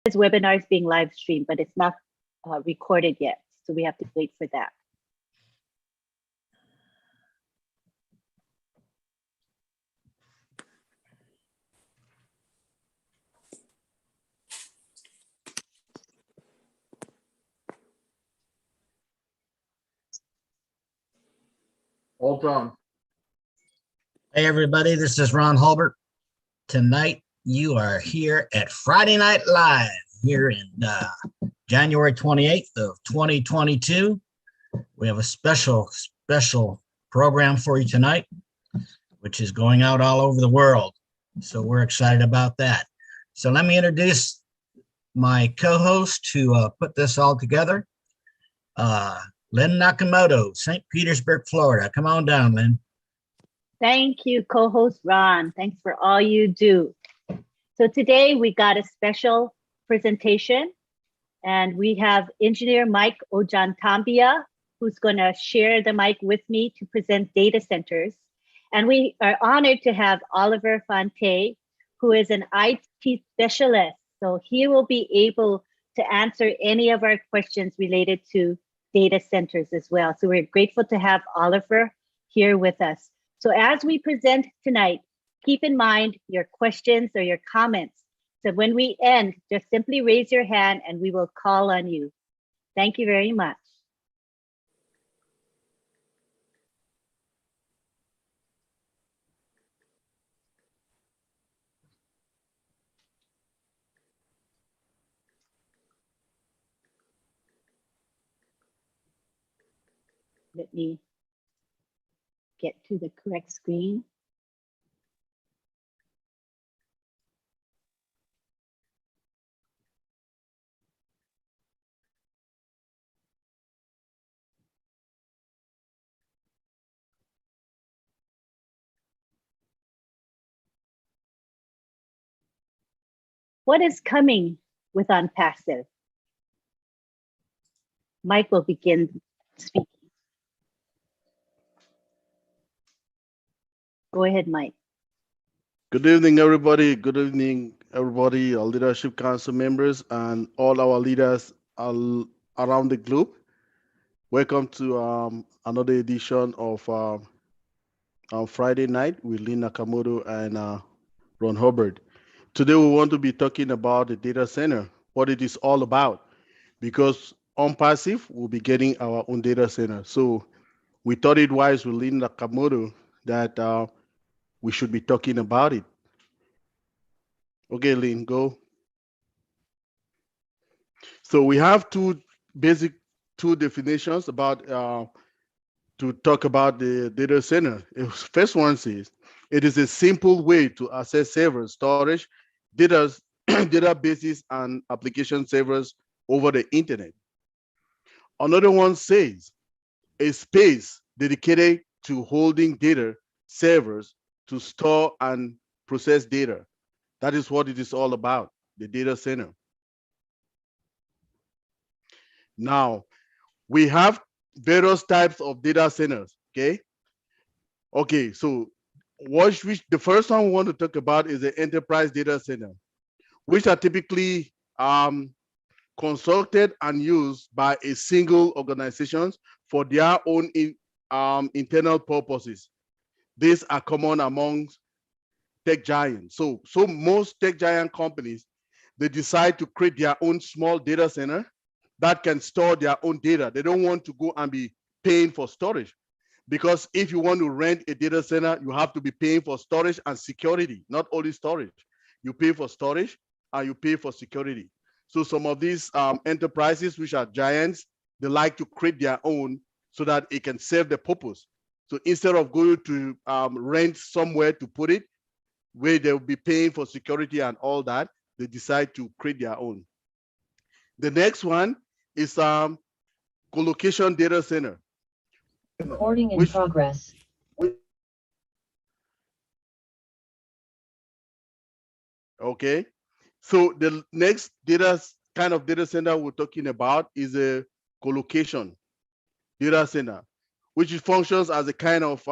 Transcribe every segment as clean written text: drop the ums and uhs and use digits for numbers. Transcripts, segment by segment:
This webinar is being live streamed, but it's not recorded yet. So we have to wait for that. All done. Hey, everybody, this is Ron Hulbert. Tonight, you are here at Friday Night Live here in January 28th of 2022. We have a special program for you tonight, which is going out all over the world. So we're excited about that. So let me introduce my co-host to put this all together. Lynn Nakamoto, St. Petersburg, Florida. Come on down, Lynn. Thank you, co-host Ron. Thanks for all you do. So today we got a special presentation, and we have engineer Mike Ojantambia, who's going to share the mic with me to present data centers. And we are honored to have Oliver Fonte, who is an IT specialist. So he will be able to answer any of our questions related to data centers as well. So we're grateful to have Oliver here with us. So as we present tonight, keep in mind your questions or your comments. So when we end, just simply raise your hand and we will call on you. Thank you very much. Let me get to the correct screen. What is coming with OnPassive? Mike will begin speaking. Go ahead, Mike. Good evening, everybody. Good evening, everybody, our Leadership Council members and all our leaders around the globe. Welcome to another edition of Friday Night with Lynn Nakamoto and Ron Hubbard. Today, we want to be talking about the data center, what it is all about, because OnPassive will be getting our own data center. So we thought it wise with Lynn Nakamoto that we should be talking about it. Okay, Lynn, go. So we have two definitions about to talk about the data center. First one says it is a simple way to access servers, storage, databases, and application servers over the internet. Another one says a space dedicated to holding data servers to store and process data. That is what it is all about, the data center. Now, we have various types of data centers, okay? Okay, so the first one we want to talk about is the enterprise data center, which are typically constructed and used by a single organization for their own internal purposes. These are common amongst tech giants. So most tech giant companies, they decide to create their own small data center that can store their own data. They don't want to go and be paying for storage, because if you want to rent a data center, you have to be paying for storage and security, not only storage. You pay for storage and you pay for security. So some of these enterprises, which are giants, they like to create their own so that it can serve the purpose. So instead of going to rent somewhere to put it, where they'll be paying for security and all that, they decide to create their own. The next one is colocation data center. Recording in progress. Okay, so the next kind of data center we're talking about is a colocation data center, which functions as a kind of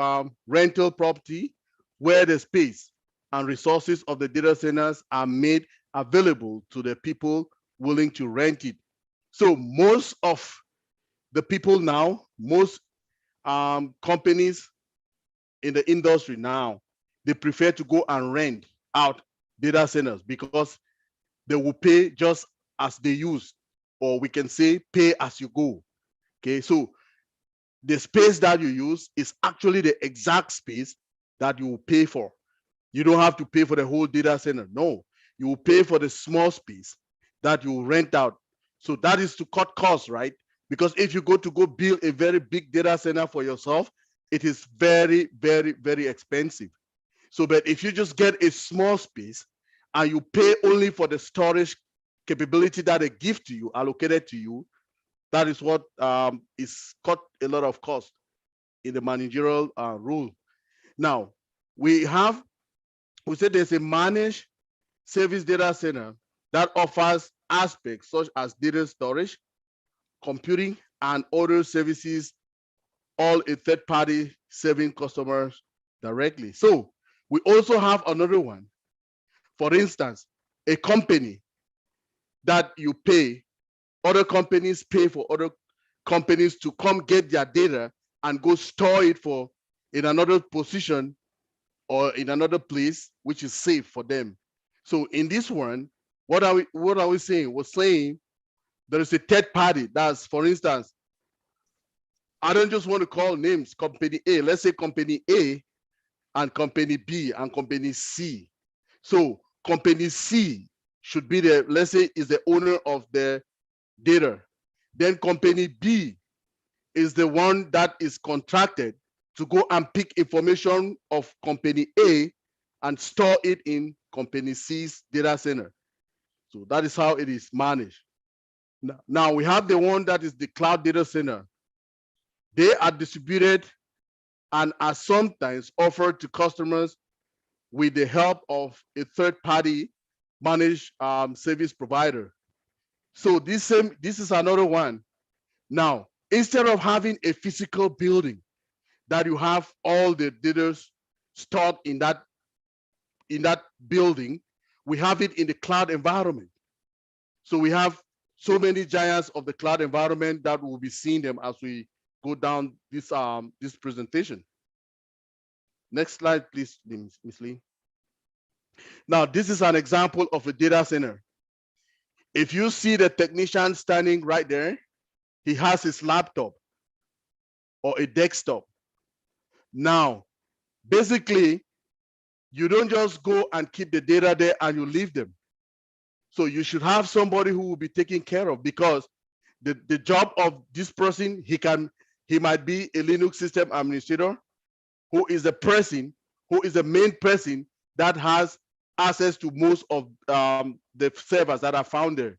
rental property where the space and resources of the data centers are made available to the people willing to rent it. So most of the people now, most companies in the industry now, they prefer to go and rent out data centers because they will pay just as they use, or we can say pay as you go. Okay, so the space that you use is actually the exact space that you will pay for. You don't have to pay for the whole data center. No, you will pay for the small space that you will rent out. So that is to cut costs, right? Because if you go build a very big data center for yourself, it is very, very, very expensive. So, but if you just get a small space and you pay only for the storage capability that they give to you, allocated to you, that is what is cut a lot of cost in the managerial rule. Now, we said there's a managed service data center that offers aspects such as data storage, computing, and other services, all a third party serving customers directly. So we also have another one. For instance, a company that you pay, other companies pay for other companies to come get their data and go store it in another position or in another place which is safe for them. So in this one, what are we saying? We're saying there is a third party. That's, for instance, I don't just want to call names. Company A, let's say company A and company B and company C. So company C should be let's say, is the owner of the data. Then company B is the one that is contracted to go and pick information of company A and store it in company C's data center. So that is how it is managed. Now we have the one that is the cloud data center. They are distributed and are sometimes offered to customers with the help of a third-party managed service provider. So this is another one. Now, instead of having a physical building that you have all the data stored in that building, we have it in the cloud environment. So we have so many giants of the cloud environment that we'll be seeing them as we go down this presentation. Next slide, please, Ms. Lee. Now, this is an example of a data center. If you see the technician standing right there, he has his laptop or a desktop. Now, basically, you don't just go and keep the data there and you leave them. So you should have somebody who will be taken care of, because the job of this person, he might be a Linux system administrator who is the main person that has access to most of the servers that are found there.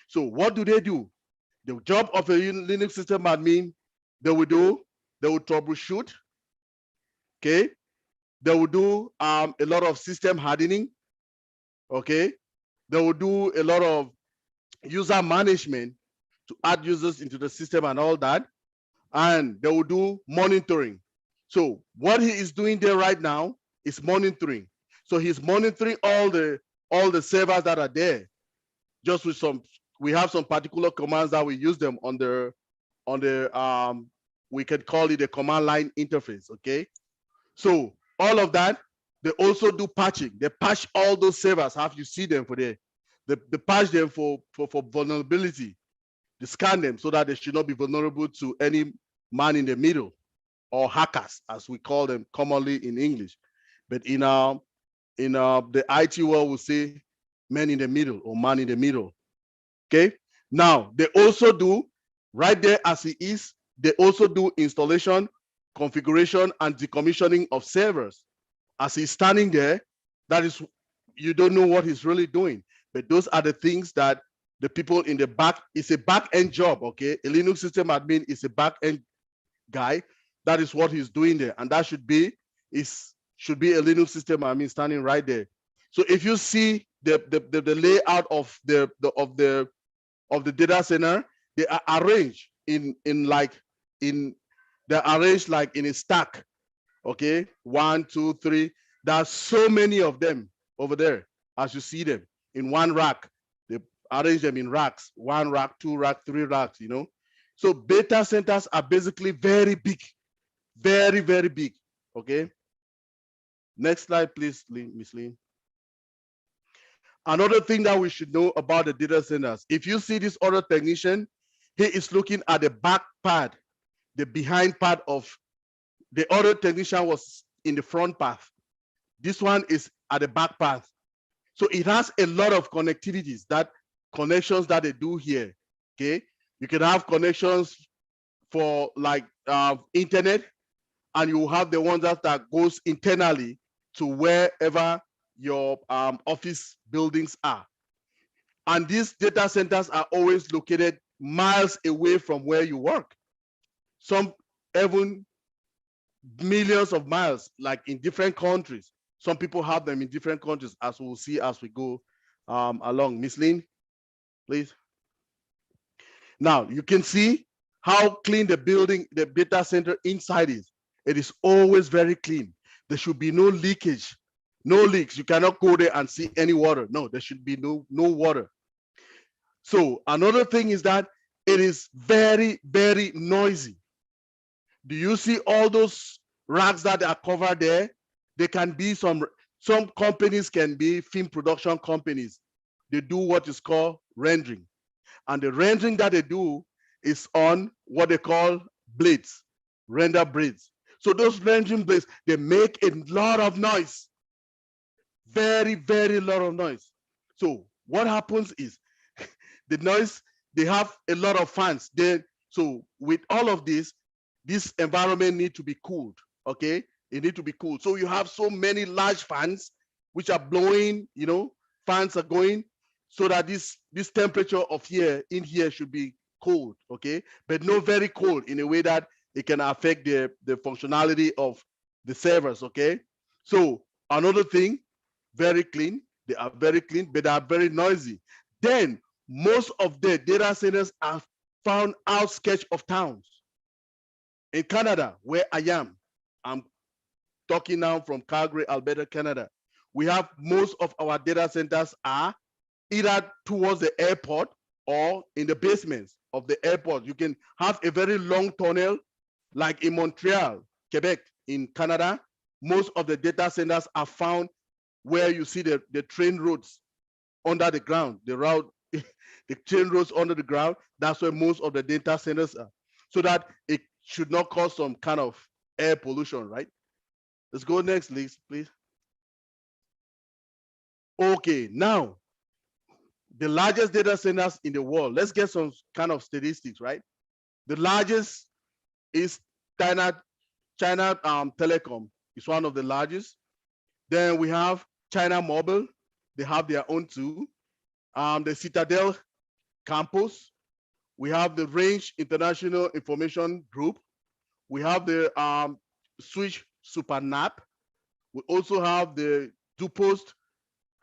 So what do? The job of a Linux system admin, they will troubleshoot, okay? They will do a lot of system hardening, okay? They will do a lot of user management to add users into the system and all that. And they will do monitoring. So what he is doing there right now is monitoring. So he's monitoring all the servers that are there. Just with we have some particular commands that we use them on the we can call it a command line interface, okay? So all of that, they also do patching. They patch all those servers. Have you see them for there? They patch them for vulnerability. They scan them so that they should not be vulnerable to any man in the middle, or hackers, as we call them commonly in English. But in the IT world, we say man in the middle or man in the middle. Okay. Now they also do, right there as he is, they also do installation, configuration, and decommissioning of servers. As he's standing there, that is, you don't know what he's really doing. But those are the things that the people in the back, it's a back end job, okay? A Linux system admin is a back end guy. That is what he's doing there, and that should be a Linux system admin standing right there. So if you see the layout of the data center, they are arranged they're arranged like in a stack, okay? 1, 2, 3. There are so many of them over there as you see them in one rack. arrange them in racks, 1 rack, 2 rack, 3 racks, you know. So data centers are basically very big, very, very big, okay? Next slide, please, Miss Lynn. Another thing that we should know about the data centers, if you see this other technician, he is looking at the back part, the behind part of the other technician was in the front path. This one is at the back path. So it has a lot of connectivities, connections that they do here, okay? You can have connections for like internet, and you have the ones that goes internally to wherever your office buildings are. And these data centers are always located miles away from where you work. Some even millions of miles, like in different countries. Some people have them in different countries, as we'll see as we go along. Miss Lynn, please. Now you can see how clean the building, the data center inside is. It is always very clean. There should be no leakage, no leaks. You cannot go there and see any water. No, there should be no water. So another thing is that it is very, very noisy. Do you see all those racks that are covered there? There can be some companies can be film production companies. They do what is called rendering. And the rendering that they do is on what they call blades, render blades. So those rendering blades, they make a lot of noise. Very, very lot of noise. So what happens is the noise, they have a lot of fans. So with all of this environment need to be cooled, okay? It need to be cooled. So you have so many large fans which are blowing, you know, fans are going so that this temperature of in here should be cold, okay? But not very cold in a way that it can affect the functionality of the servers, okay? So another thing, very clean. They are very clean, but they are very noisy. Then most of the data centers are found outskirts of towns. In Canada, where I am, I'm talking now from Calgary, Alberta, Canada. We have most of our data centers are either towards the airport or in the basements of the airport. You can have a very long tunnel, like in Montreal, Quebec, in Canada. Most of the data centers are found where you see the train roads under the ground, the train roads under the ground. That's where most of the data centers are, so that it should not cause some kind of air pollution, right? Let's go next, please. Okay, now, the largest data centers in the world. Let's get some kind of statistics, right? The largest is China Telecom. It's one of the largest. Then we have China Mobile. They have their own too. The Citadel campus. We have the Range International Information Group. We have the Switch SuperNAP. We also have the Dupost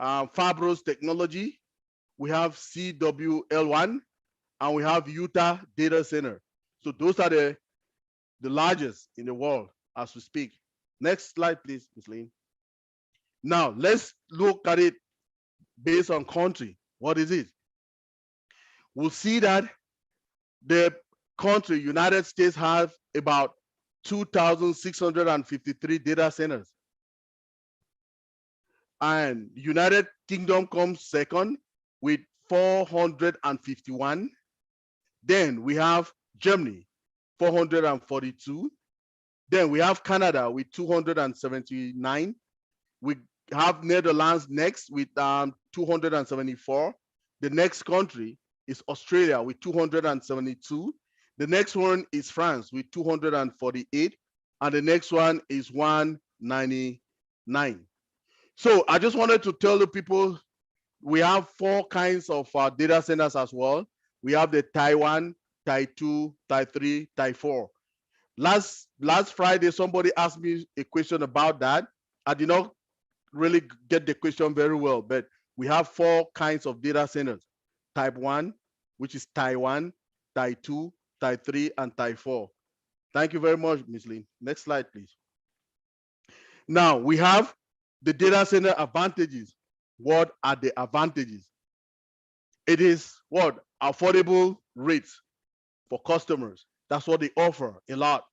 Fabros Technology. We have CWL1, and we have Utah Data Center. So those are the largest in the world as we speak. Next slide, please, Ms. Lynn. Now, let's look at it based on country. What is it? We'll see that the country, United States, have about 2,653 data centers. And United Kingdom comes second with 451. Then we have Germany, 442. Then we have Canada with 279. We have Netherlands next with 274. The next country is Australia with 272. The next one is France with 248. And the next one is 199. So I just wanted to tell the people we have 4 kinds of data centers as well. We have the Type 1, Type 2, Type 3, Type 4. Last Friday, somebody asked me a question about that. I did not really get the question very well, but we have 4 kinds of data centers. Type 1, which is Type 1, Type 2, Type 3, and Type 4. Thank you very much, Ms. Lynn. Next slide, please. Now, we have the data center advantages. What are the advantages? It is what? Affordable rates for customers. That's what they offer a lot.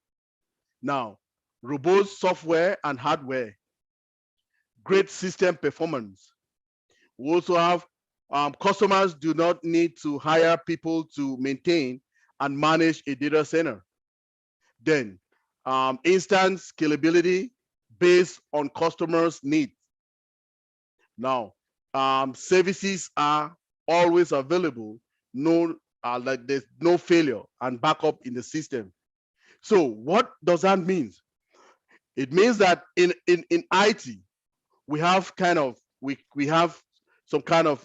Now, robust software and hardware, great system performance. We also have customers do not need to hire people to maintain and manage a data center. Then instant scalability based on customers' needs. Now, services are always available, like there's no failure and backup in the system. So what does that mean? It means that in IT, we have we have some kind of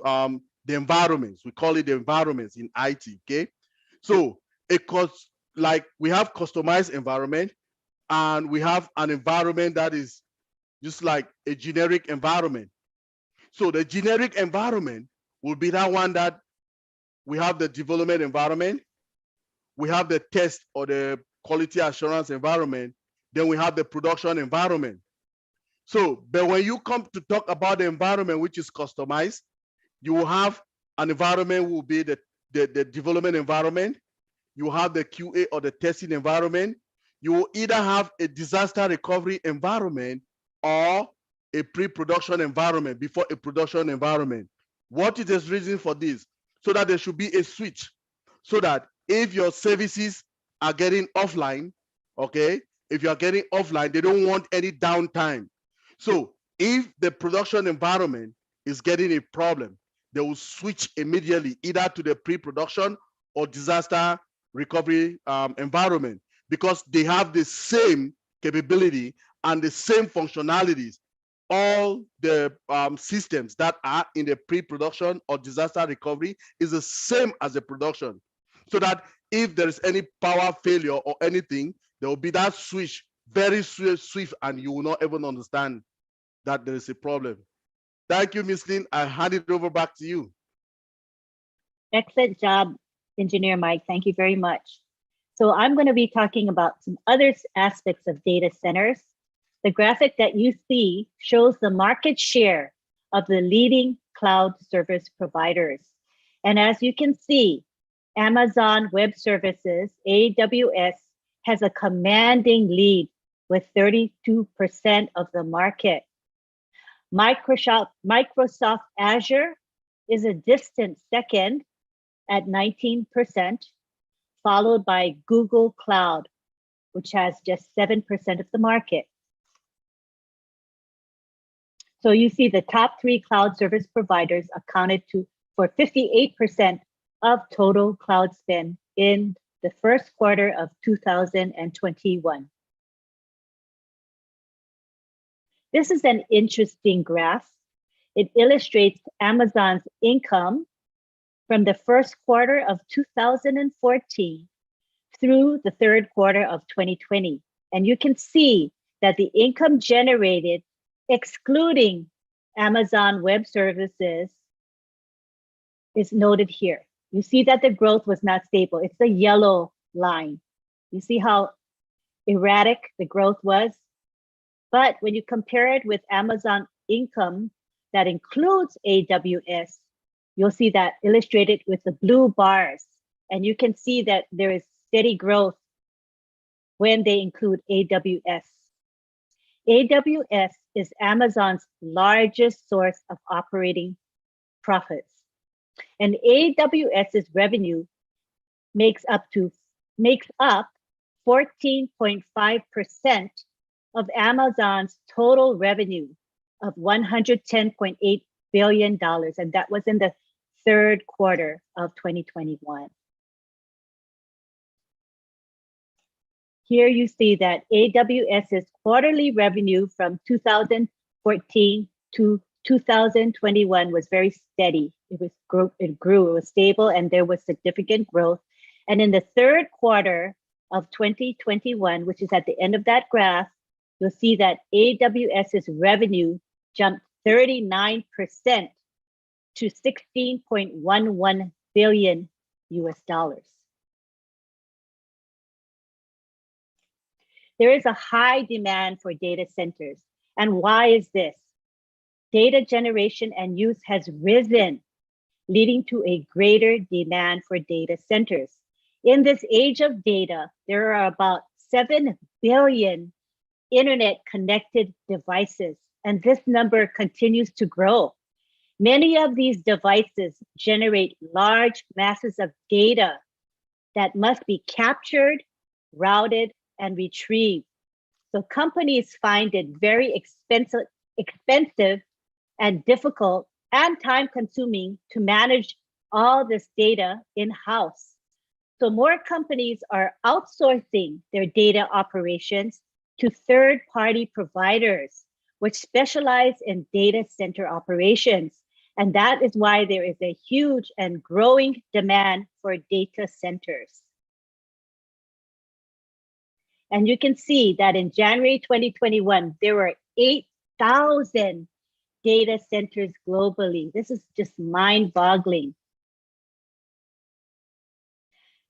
the environments. We call it the environments in IT. Okay, so like we have customized environment, and we have an environment that is just like a generic environment. So the generic environment will be that one that we have the development environment, we have the test or the quality assurance environment, then we have the production environment. So, but when you come to talk about the environment which is customized, you will have an environment will be the development environment, you have the QA or the testing environment, you will either have a disaster recovery environment or a pre-production environment before a production environment. What is the reason for this? So that there should be a switch, so that if your services are getting offline, okay, if you are getting offline, they don't want any downtime. So if the production environment is getting a problem, they will switch immediately either to the pre-production or disaster recovery environment, because they have the same capability and the same functionalities. All the systems that are in the pre-production or disaster recovery is the same as the production. So that if there is any power failure or anything, there will be that switch very swift, and you will not even understand that there is a problem. Thank you, Ms. Lynn. I hand it over back to you. Excellent job, Engineer Mike. Thank you very much. So I'm going to be talking about some other aspects of data centers. The graphic that you see shows the market share of the leading cloud service providers. And as you can see, Amazon Web Services, AWS, has a commanding lead with 32% of the market. Microsoft Azure is a distant second at 19%, followed by Google Cloud, which has just 7% of the market. So you see the top 3 cloud service providers accounted for 58% of total cloud spend in the first quarter of 2021. This is an interesting graph. It illustrates Amazon's income from the first quarter of 2014 through the third quarter of 2020. And you can see that the income generated, excluding Amazon Web Services, is noted here. You see that the growth was not stable. It's the yellow line. You see how erratic the growth was? But when you compare it with Amazon income that includes AWS, you'll see that illustrated with the blue bars. And you can see that there is steady growth when they include AWS. AWS is Amazon's largest source of operating profits. And AWS's revenue makes up 14.5% of Amazon's total revenue of $110.8 billion. And that was in the third quarter of 2021. Here you see that AWS's quarterly revenue from 2014 to 2021 was very steady. It grew, it was stable, and there was significant growth. And in the third quarter of 2021, which is at the end of that graph, you'll see that AWS's revenue jumped 39% to $16.11 billion US. There is a high demand for data centers. And why is this? Data generation and use has risen leading to a greater demand for data centers. In this age of data, there are about 7 billion internet connected devices, and this number continues to grow. Many of these devices generate large masses of data that must be captured, routed, and retrieved. So companies find it very expensive and difficult and time consuming to manage all this data in-house. So more companies are outsourcing their data operations to third-party providers, which specialize in data center operations. And that is why there is a huge and growing demand for data centers. And you can see that in January 2021, there were 8,000 data centers globally. This is just mind-boggling.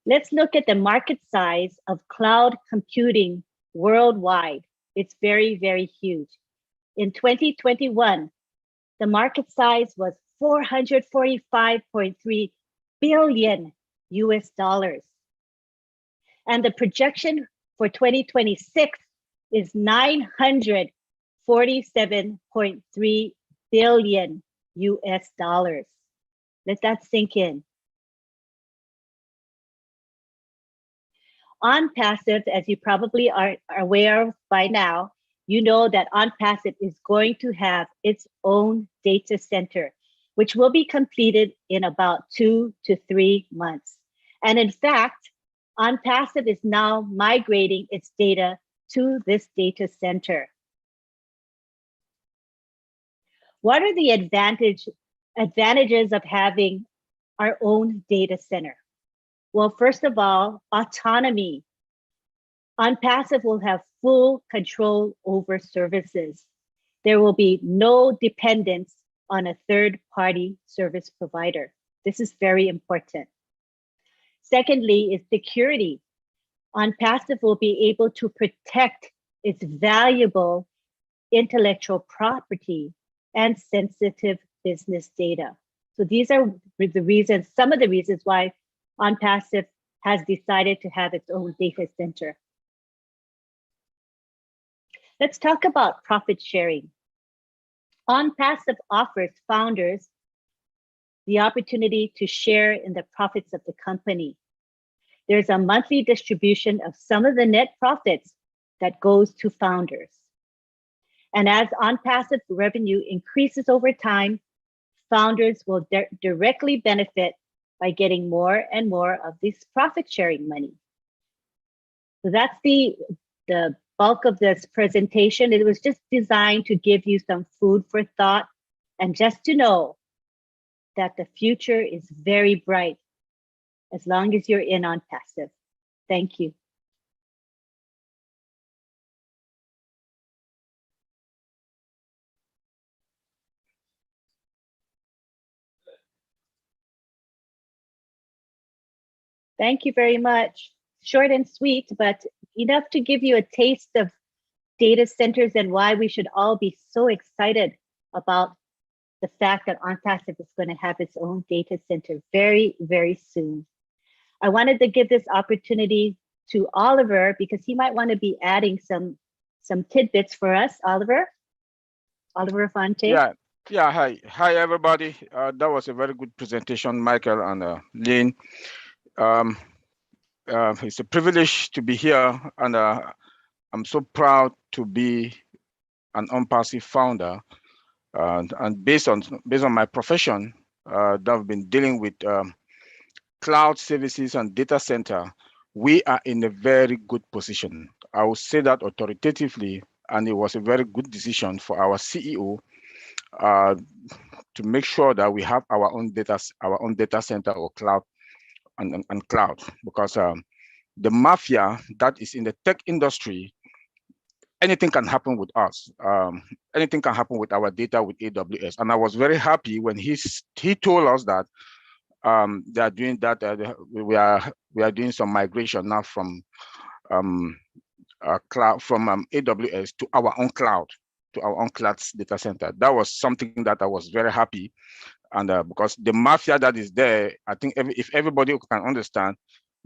Let's look at the market size of cloud computing worldwide. It's very, very huge. In 2021, the market size was $445.3 billion US dollars. And the projection for 2026 is $947.3 billion US dollars. Let that sink in. OnPassive, as you probably are aware of by now, you know that OnPassive is going to have its own data center, which will be completed in about 2 to 3 months. And in fact, OnPassive is now migrating its data to this data center. What are the advantages of having our own data center? Well, first of all, autonomy. OnPassive will have full control over services. There will be no dependence on a third-party service provider. This is very important. Secondly, is security. OnPassive will be able to protect its valuable intellectual property and sensitive business data. So these are the reasons, some of the reasons why OnPassive has decided to have its own data center. Let's talk about profit sharing. OnPassive offers founders the opportunity to share in the profits of the company. There's a monthly distribution of some of the net profits that goes to founders. And as OnPassive revenue increases over time, founders will directly benefit by getting more and more of this profit sharing money. So that's the bulk of this presentation. It was just designed to give you some food for thought and just to know that the future is very bright as long as you're in OnPassive. Thank you. Thank you very much. Short and sweet, but enough to give you a taste of data centers and why we should all be so excited about the fact that OnPassive is going to have its own data center very, very soon. I wanted to give this opportunity to Oliver because he might want to be adding some tidbits for us. Oliver Fonte. Yeah. Hi, everybody. That was a very good presentation, Michael and Lynn. It's a privilege to be here, and I'm so proud to be an OnPassive founder. And based on my profession, that I've been dealing with cloud services and data center, we are in a very good position. I will say that authoritatively, and it was a very good decision for our CEO to make sure that we have our own data center or cloud and cloud, because the mafia that is in the tech industry, anything can happen with us. Anything can happen with our data with AWS. And I was very happy when he told us that they are doing that. We are doing some migration now from cloud, from AWS to our own cloud. to our unclass data center. That was something that I was very happy. And because the mafia that is there, I think if everybody can understand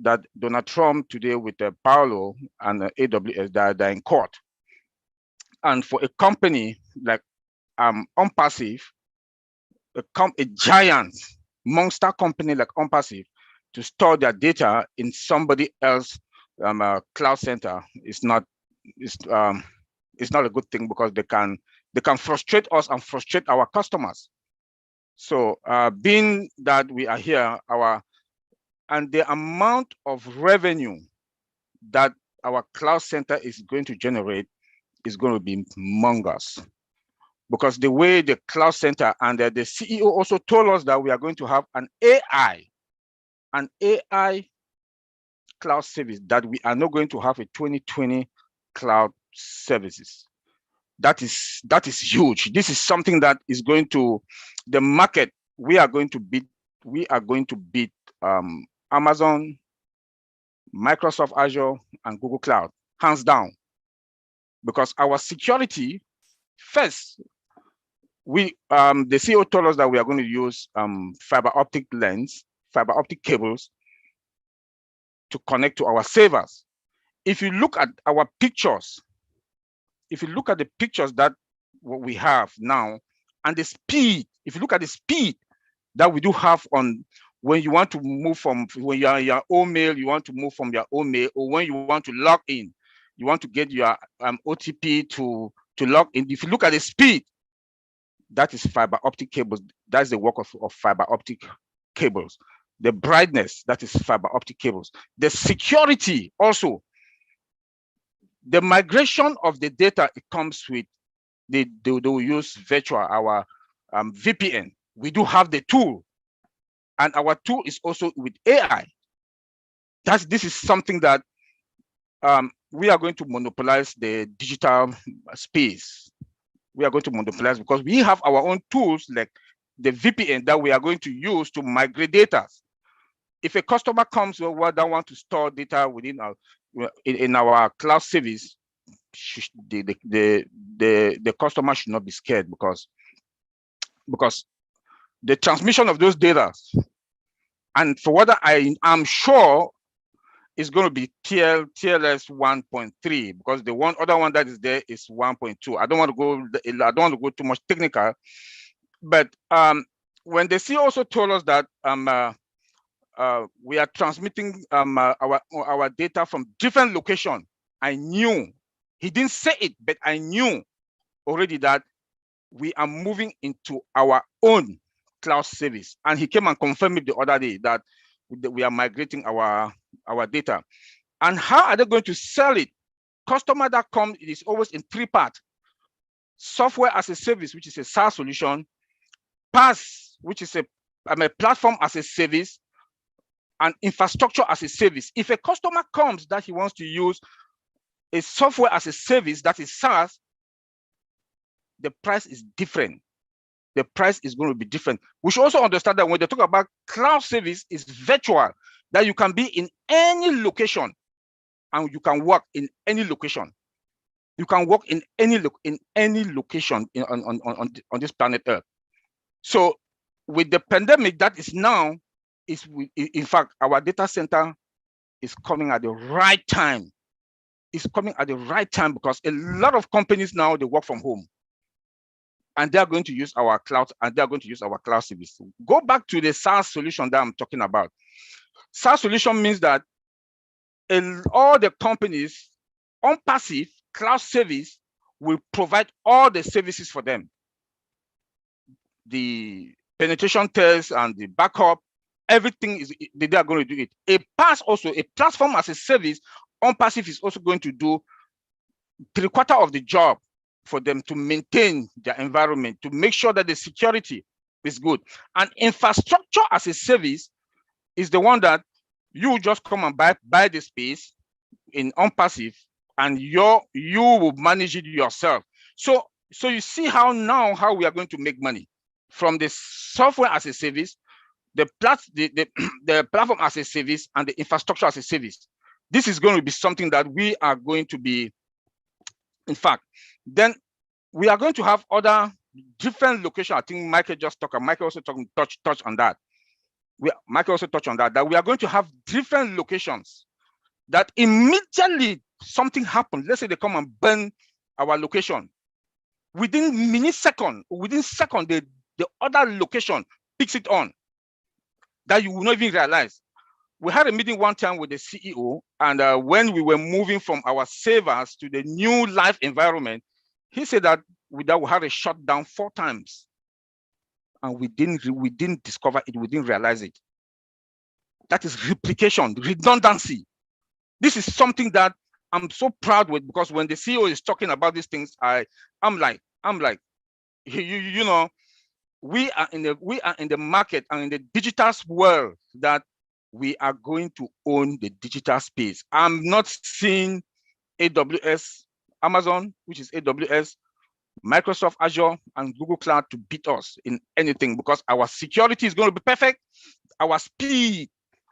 that Donald Trump today with Paolo and AWS, they're in court. And for a company like OnPassive, a giant monster company like OnPassive, to store their data in somebody else cloud center is not a good thing, because they can frustrate us and frustrate our customers. So being that we are here, and the amount of revenue that our cloud center is going to generate is going to be humongous. Because the way the cloud center, and the CEO also told us that we are going to have an AI cloud service, that we are not going to have a 2020 cloud services. That is huge. This is something that is going to the market. We are going to beat Amazon, Microsoft Azure, and Google Cloud, hands down. Because our security, first, the CEO told us that we are going to use fiber optic cables to connect to our servers. If you look at our pictures, if you look at the pictures that what we have now, and the speed, if you look at the speed that we do have on when you want to move from, when you are in your own mail, you want to move from your own mail, or when you want to log in, you want to get your OTP to log in. If you look at the speed, that is fiber optic cables. That's the work of fiber optic cables. The brightness, that is fiber optic cables. The security also, the migration of the data, it comes with, they will use virtual, our VPN. We do have the tool, and our tool is also with AI. This is something that we are going to monopolize the digital space. We are going to monopolize, because we have our own tools like the VPN that we are going to use to migrate data. If a customer comes that want to store data within in our cloud service, the customer should not be scared, because the transmission of those data, and for what I'm sure, is going to be TLS 1.3, because the other one that is there is 1.2. I don't want to go too much technical, but when the CEO also told us that we are transmitting our data from different locations, I knew, he didn't say it, but I knew already that we are moving into our own cloud service. And he came and confirmed it the other day that we are migrating our data. And how are they going to sell it? Customer that comes, it is always in three parts: software as a service, which is a SaaS solution; PaaS, which is a platform as a service; and infrastructure as a service. If a customer comes that he wants to use a software as a service, that is SaaS, the price is different. The price is going to be different. We should also understand that when they talk about cloud service, is virtual, that you can be in any location and you can work in any location. You can work in any location on this planet Earth. So with the pandemic that is now, in fact, our data center is coming at the right time. It's coming at the right time, because a lot of companies now, they work from home, and they are going to use our cloud, and they are going to use our cloud service. Go back to the SaaS solution that I'm talking about. SaaS solution means that all the companies OnPassive cloud service will provide all the services for them. The penetration test and the backup, everything they are going to do it. A PaaS also, a platform as a service, OnPassive is also going to do 3/4 of the job for them, to maintain their environment, to make sure that the security is good. And infrastructure as a service is the one that you just come and buy the space in OnPassive, and you will manage it yourself. So you see how we are going to make money from the software as a service, the platform as a service, and the infrastructure as a service. This is going to be something that we are going to be, in fact, then we are going to have other different locations. I think Michael just talked. Michael also touched on that. Michael also touched on that. That we are going to have different locations. That immediately something happened. Let's say they come and burn our location. Within second, the other location picks it on. That you will not even realize. We had a meeting one time with the CEO, and when we were moving from our savers to the new life environment, he said that we had a shutdown 4 times, and we didn't discover it, we didn't realize it. That is replication, redundancy. This is something that I'm so proud with, because when the CEO is talking about these things, I'm like, you know, we are in the market and in the digital world that we are going to own the digital space. I'm not seeing AWS, Amazon, which is AWS, Microsoft Azure, and Google Cloud to beat us in anything, because our security is going to be perfect. Our speed,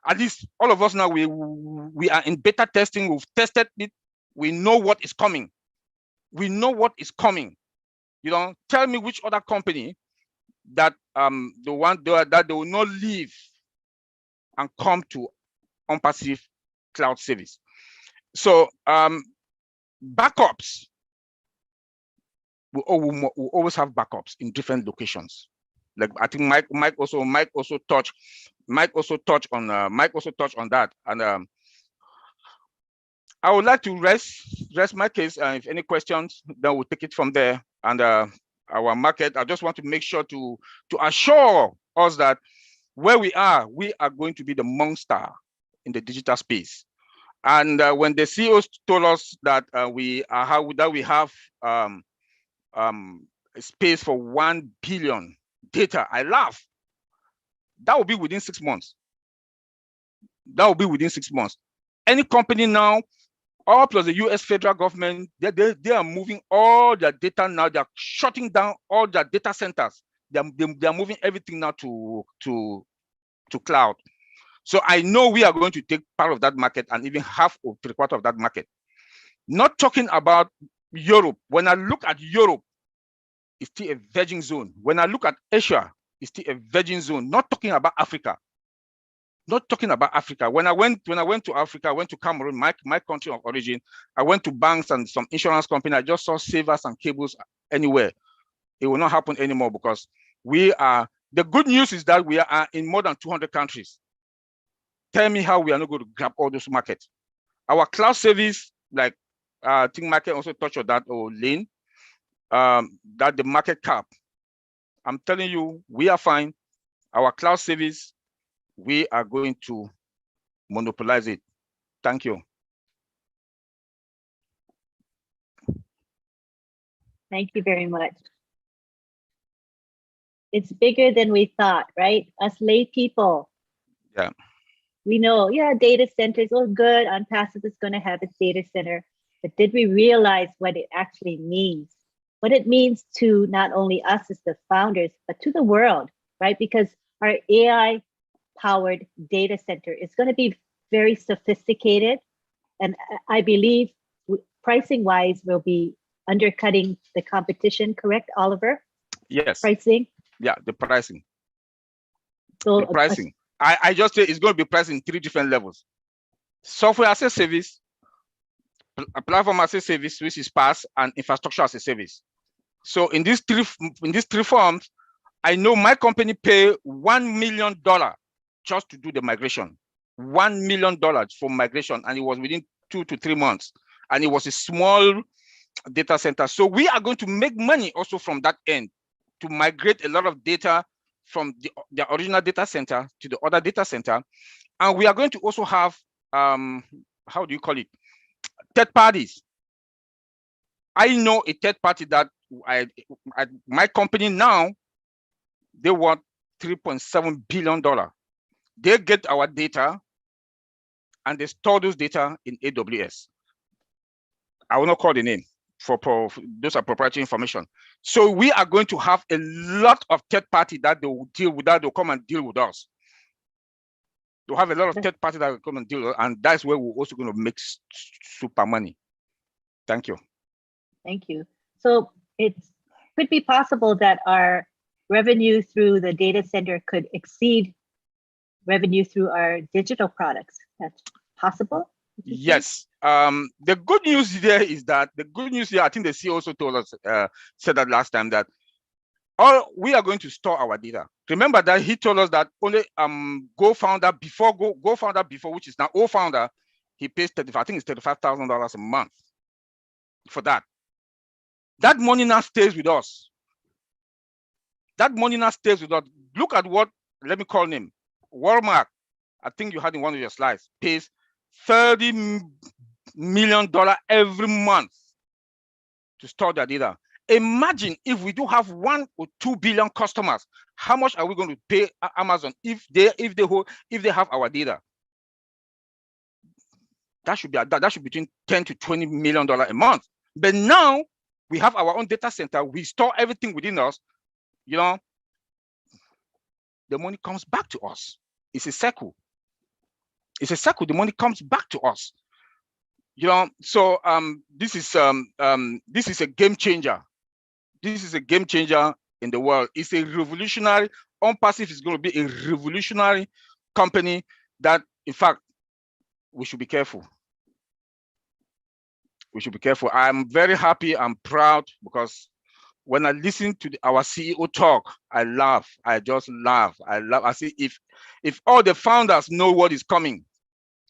at least all of us now, we are in beta testing. We've tested it. We know what is coming. We know what is coming. You know, tell me which other company that the one that they will not leave and come to OnPassive cloud service. So backups, we always have backups in different locations. Like I think Mike also touched on that. And I would like to rest my case. If any questions, then we'll take it from there. And our market, I just want to make sure to assure us that where we are going to be the monster in the digital space. And when the CEOs told us that we have a space for 1 billion data, I laugh. That will be within 6 months. That will be within 6 months. Any company now, all plus the US federal government, they are moving all their data now. They are shutting down all their data centers. They are moving everything now to cloud. So I know we are going to take part of that market, and even half or 3/4 of that market. Not talking about Europe. When I look at Europe, it's still a virgin zone. When I look at Asia, it's still a virgin zone. Not talking about Africa. Not talking about Africa. When I went to Africa, I went to Cameroon, my country of origin. I went to banks and some insurance company. I just saw savers and cables anywhere. It will not happen anymore, because we are. The good news is that we are in more than 200 countries. Tell me how we are not going to grab all those markets. Our cloud service, like I think Michael also touched on that, or Lane, that the market cap. I'm telling you, we are fine. Our cloud service, we are going to monopolize it. Thank you. Thank you very much. It's bigger than we thought, right? Us lay people. Yeah. We know, yeah, data centers, oh good, OnPassive is going to have its data center. But did we realize what it actually means? What it means to not only us as the founders, but to the world, right? Because our AI-powered data center is going to be very sophisticated. And I believe pricing-wise, we'll be undercutting the competition, correct, Oliver? Yes. Pricing? Yeah, the pricing. So the pricing. I just say it's going to be priced in 3 different levels. Software as a service, a platform as a service, which is PaaS, and infrastructure as a service. So in these three forms, I know my company pay $1 million just to do the migration. $1 million for migration, and it was within 2 to 3 months. And it was a small data center. So we are going to make money also from that end to migrate a lot of data from the original data center to the other data center. And we are going to also have, how do you call it? Third parties. I know a third party that my company now, they want $3.7 billion. They get our data and they store those data in AWS. I will not call the name. For those are proprietary information. So we are going to have a lot of third party that they will deal with, that they'll come and deal with us. They'll have a lot of third party that will come and deal with us, and that's where we're also going to make super money. Thank you. Thank you. So it could be possible that our revenue through the data center could exceed revenue through our digital products. That's possible? would you say? Yes. The good news there is that I think the CEO also told us, said that last time, that all we are going to store our data. Remember that he told us that only GoFounder before, which is now OFounder, he pays I think it's $35,000 a month for that. That money now stays with us. That money now stays with us. Look at what, let me call him, Walmart, I think you had in one of your slides, pays $30 million every month to store their data. Imagine if we do have 1 or 2 billion customers, how much are we going to pay Amazon if they have our data? That should be between $10 to $20 million a month. But now we have our own data center. We store everything within us. You know, the money comes back to us. It's a circle. It's a circle. The money comes back to us. You know, so this is a game changer. This is a game changer in the world. It's a revolutionary. OnPassive is going to be a revolutionary company that, in fact, we should be careful. We should be careful. I'm very happy. I'm proud because when I listen to our CEO talk, I laugh. I just laugh. I see if all the founders know what is coming,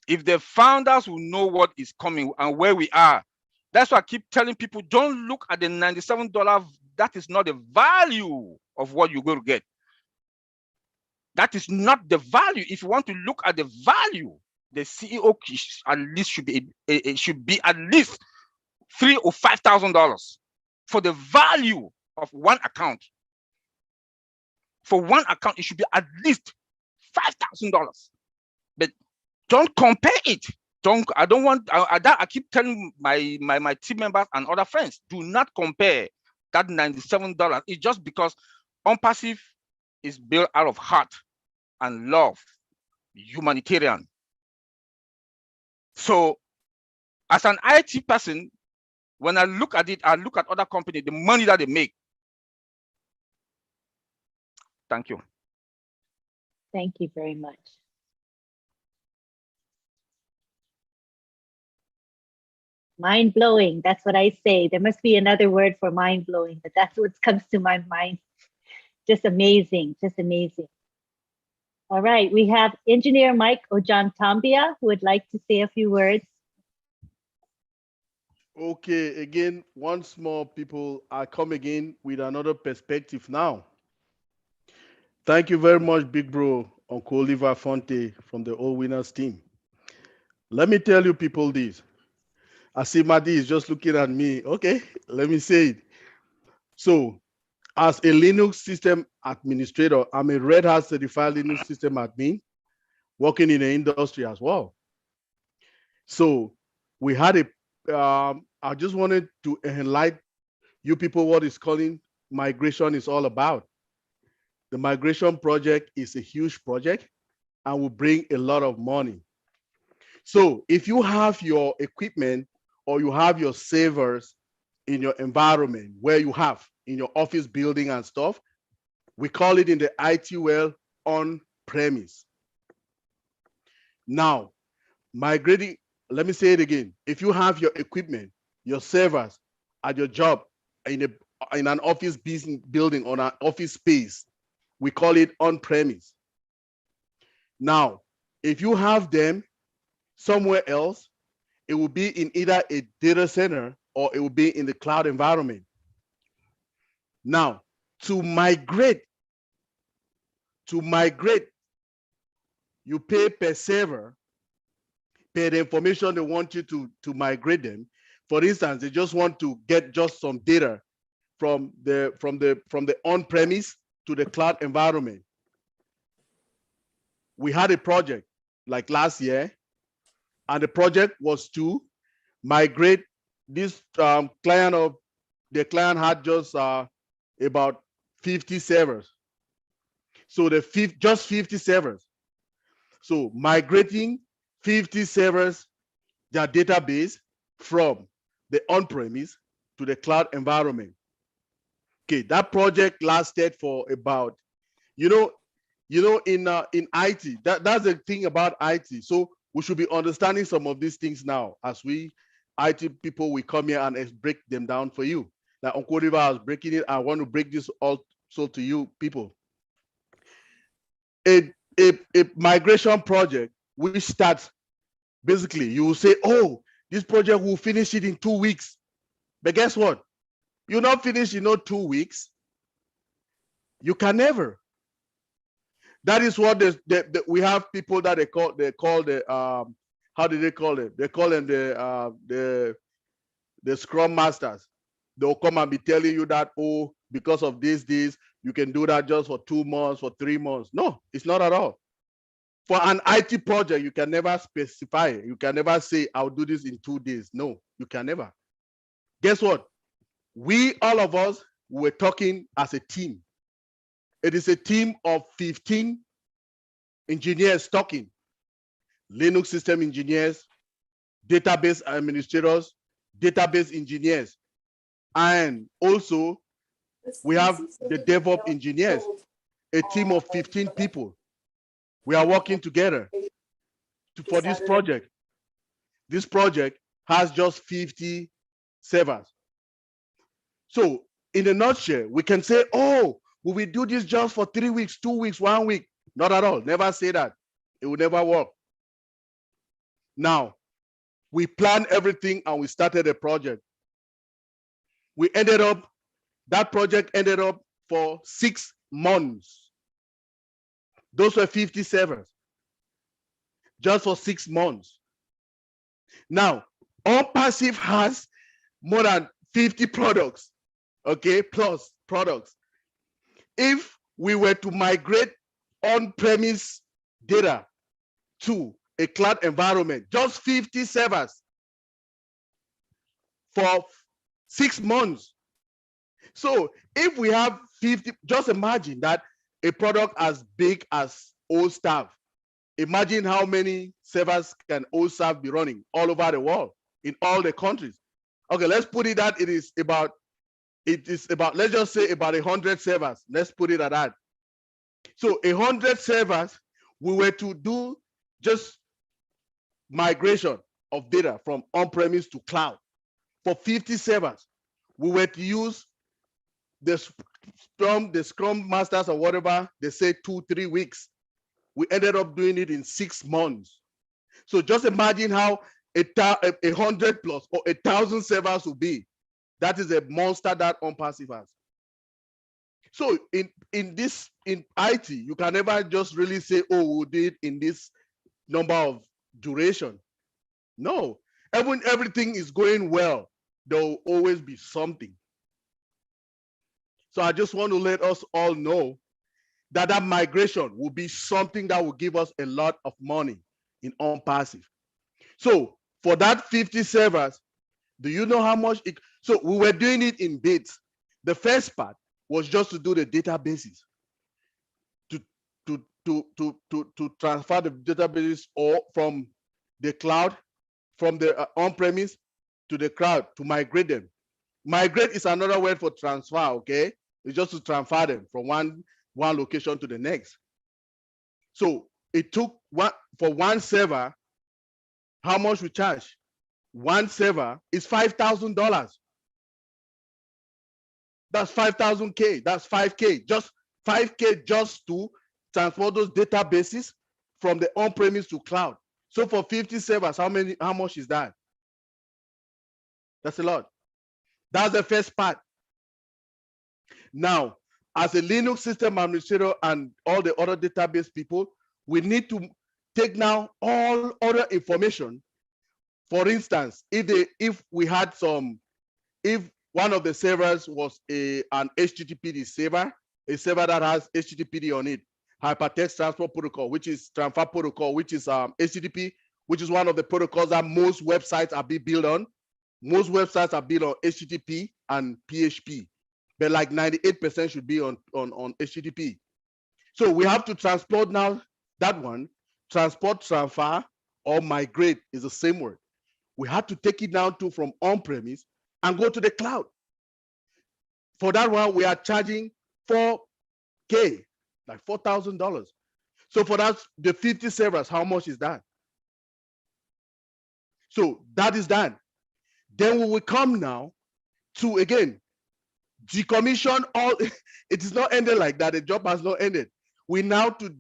if the founders will know what is coming and where we are, that's why I keep telling people, don't look at the $97. That is not the value of what you're going to get. That is not the value. If you want to look at the value, the CEO at least should be at least $3,000 or $5,000 for the value of one account. For one account, it should be at least $5,000. But don't compare it. I keep telling my team members and other friends, do not compare that $97. It's just because OnPassive is built out of heart and love, humanitarian. So as an IT person, when I look at it, I look at other companies, the money that they make. Thank you. Thank you very much. Mind blowing. That's what I say. There must be another word for mind blowing, but that's what comes to my mind. Just amazing. Just amazing. All right. We have Engineer Mike Ojantambia who would like to say a few words. Okay, again, once more, people, I come again with another perspective now. Thank you very much, Big Bro, Uncle Oliver Fonte from the All Winners team. Let me tell you people this. I see Madi is just looking at me. Okay, let me say it. So, as a Linux system administrator, I'm a Red Hat certified Linux system admin working in the industry as well. So, we had a I just wanted to enlighten you people what is calling migration is all about. The migration project is a huge project and will bring a lot of money. So if you have your equipment or you have your servers in your environment where you have in your office building and stuff, we call it in the IT world on-premise. Now, migrating, let me say it again. If you have your equipment, your servers at your job in an office business building or an office space, we call it on-premise. Now, if you have them somewhere else, it will be in either a data center or it will be in the cloud environment. Now, to migrate, you pay per server, per the information they want you to migrate them. For instance, they just want to get just some data from the on-premise to the cloud environment. We had a project like last year, and the project was to migrate this client had just about 50 servers. So just 50 servers. So migrating 50 servers, their database from the on-premise to the cloud environment. Okay, that project lasted for about, in IT, that's the thing about IT. So we should be understanding some of these things now as we IT people we come here and break them down for you. Like Uncle River, I was breaking it. I want to break this also to you people. A migration project which starts, basically you will say, oh, this project will finish it in 2 weeks. But guess what? You not finish in 2 weeks. You can never. That is what we have people that they call the how do they call it? They call them the Scrum Masters. They'll come and be telling you that, oh, because of this, you can do that just for 2 months, for 3 months. No, it's not at all. For an IT project, you can never specify. You can never say, I'll do this in 2 days. No, you can never. Guess what? All of us, were talking as a team. It is a team of 15 engineers talking. Linux system engineers, database administrators, database engineers. And also, we have the DevOps engineers, a team of 15 people. We are working together for this project. This project has just 50 servers. So in a nutshell, we can say, oh, will we do this just for 3 weeks, 2 weeks, 1 week? Not at all. Never say that. It will never work. Now, we planned everything and we started a project. That project ended up for 6 months. Those were 50 servers. Just for 6 months. Now, OnPassive has more than 50 products, okay, plus products. If we were to migrate on-premise data to a cloud environment, just 50 servers for 6 months. So if we have 50, just imagine that a product as big as OSTAF. Imagine how many servers can OSTAF be running all over the world, in all the countries. Okay, let's put it that it is about, let's just say about 100 servers. Let's put it at that. So 100 servers, we were to do just migration of data from on-premise to cloud. For 50 servers, we were to use the Scrum Masters or whatever, they say 2-3 weeks. We ended up doing it in 6 months. So just imagine how 100 plus or 1,000 servers will be. That is a monster that OnPassive has. So in IT, you can never just really say, oh, we'll do it in this number of duration. No, everything is going well. There will always be something. So I just want to let us all know that that migration will be something that will give us a lot of money in OnPassive. So for that 50 servers, do you know how much so we were doing it in bits. The first part was just to do the databases, to transfer the databases or from the cloud, from the on-premise to the cloud, to migrate them. Migrate is another word for transfer, okay? It's just to transfer them from one location to the next. So it took for one server, how much we charge? One server is $5,000. That's 5,000K. That's 5K. Just 5K just to transfer those databases from the on-premise to cloud. So for 50 servers, how much is that? That's a lot. That's the first part. Now, as a Linux system administrator and all the other database people, we need to take now all other information. For instance, if one of the servers was an HTTPD server, a server that has HTTPD on it, Hypertext Transport Protocol, which is transfer protocol, which is HTTP, which is one of the protocols that most websites are being built on. Most websites are built on HTTP and PHP, but like 98% should be on HTTP. So we have to transport now that one. Transport, transfer, or migrate is the same word. We had to take it down from on-premise and go to the cloud. For that one, we are charging $4K, like $4,000. So for that, the 50 servers, how much is that? So that is done. Then we will come now to, again, decommission all. It is not ended like that. The job has not ended. We now to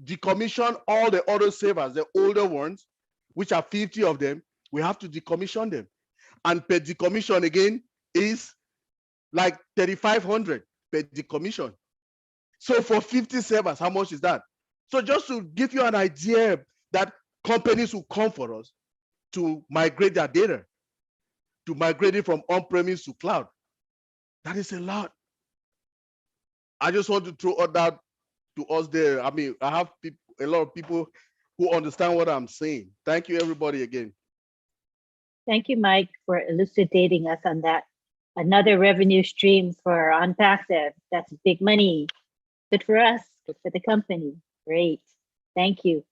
decommission all the other servers, the older ones, which are 50 of them. We have to decommission them. And per decommission again is like 3,500 per decommission. So for 50 servers, how much is that? So just to give you an idea that companies will come for us to migrate their data, to migrate it from on-premise to cloud. That is a lot. I just want to throw that to us there. I mean, I have a lot of people who understand what I'm saying. Thank you, everybody, again. Thank you, Mike, for elucidating us on that. Another revenue stream for OnPassive. That's big money. Good for us, good for the company. Great. Thank you.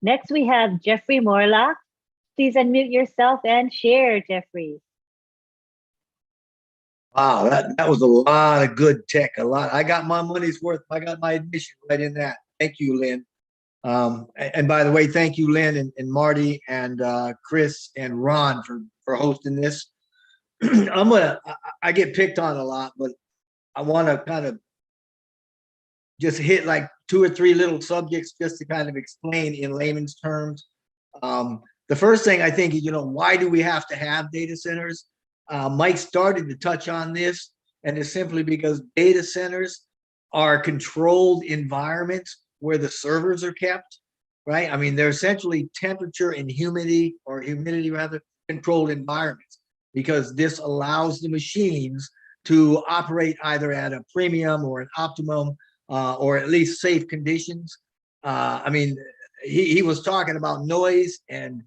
Next, we have Jeffrey Morlock. Please unmute yourself and share, Jeffrey. Wow, that was a lot of good tech. A lot. I got my money's worth. I got my admission right in that. Thank you, Lynn. And by the way, thank you, Lynn and Marty and Chris and Ron for hosting this. I get picked on a lot, but I want to kind of just hit like 2 or 3 little subjects just to kind of explain in layman's terms. The first thing I think is, why do we have to have data centers? Mike started to touch on this, and it's simply because data centers are controlled environments where the servers are kept, right? I mean, they're essentially temperature and humidity rather controlled environments, because this allows the machines to operate either at a premium or an optimum or at least safe conditions. I mean, he was talking about noise, and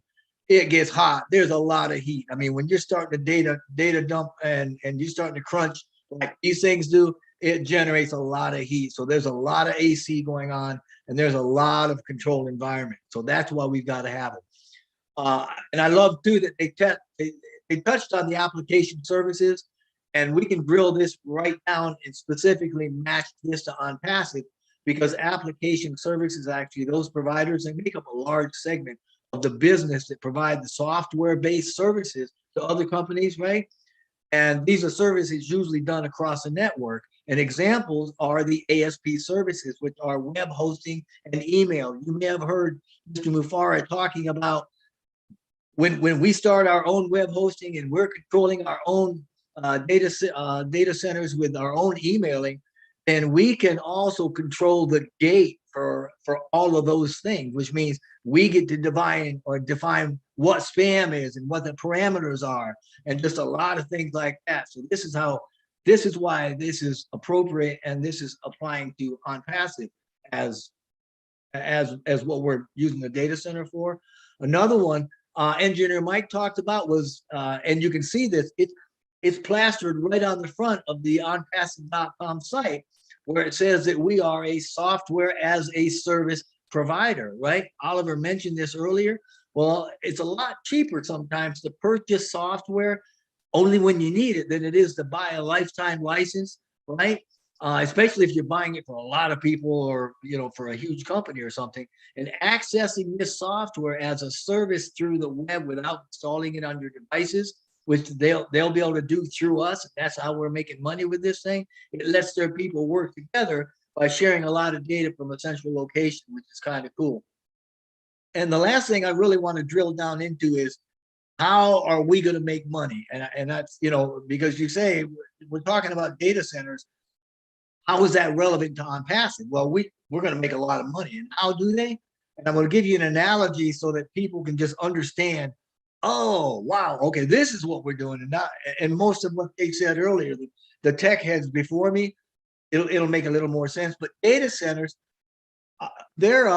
it gets hot. There's a lot of heat. I mean, when you're starting to data dump and you're starting to crunch like these things do, it generates a lot of heat. So there's a lot of AC going on, and there's a lot of controlled environment. So that's why we've got to have it. And I love too that they touched on the application services, and we can drill this right down and specifically match this to OnPassive, because application services, actually those providers, they make up a large segment of the business that provide the software-based services to other companies, right? And these are services usually done across a network. And examples are the ASP services, which are web hosting and email. You may have heard Mr. Mufareh talking about when we start our own web hosting and we're controlling our own data centers with our own emailing, then we can also control the gate for all of those things, which means we get to define what spam is and what the parameters are, and just a lot of things like that. So this is why this is appropriate, and this is applying to OnPassive as what we're using the data center for. Another one engineer Mike talked about was, and you can see this, it's plastered right on the front of the onpassive.com site, where it says that we are a software as a service provider, right? Oliver mentioned this earlier. Well, it's a lot cheaper sometimes to purchase software only when you need it than it is to buy a lifetime license, right? Especially if you're buying it for a lot of people, or for a huge company or something. And accessing this software as a service through the web without installing it on your devices, which they'll be able to do through us. That's how we're making money with this thing. It lets their people work together by sharing a lot of data from a central location, which is kind of cool. And the last thing I really want to drill down into is, how are we going to make money? And that's, because you say we're talking about data centers, how is that relevant to OnPassive? Well, we're going to make a lot of money. And how do they? And I'm going to give you an analogy so that people can just understand, oh, wow, okay, this is what we're doing. And most of what they said earlier, the tech heads before me, it'll make a little more sense. But data centers, they're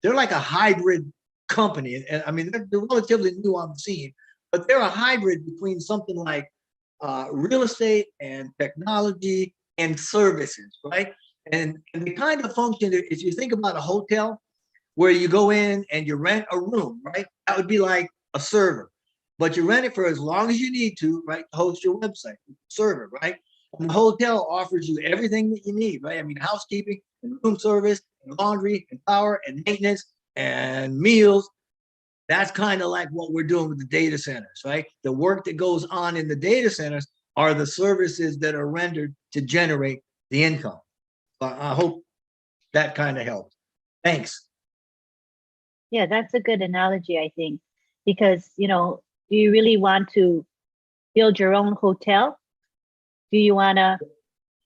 like a hybrid company. And I mean, they're relatively new on the scene, but they're a hybrid between something like real estate and technology and services, right? And they kind of function, if you think about a hotel where you go in and you rent a room, right? That would be like a server, but you rent it for as long as you need to, right? To host your website server, right? And the hotel offers you everything that you need, right? I mean, housekeeping and room service and laundry and power and maintenance and meals. That's kind of like what we're doing with the data centers, right? The work that goes on in the data centers are the services that are rendered to generate the income. I hope that kind of helped. Thanks. Yeah, that's a good analogy, I think, because, you know, do you really want to build your own hotel? Do you want to?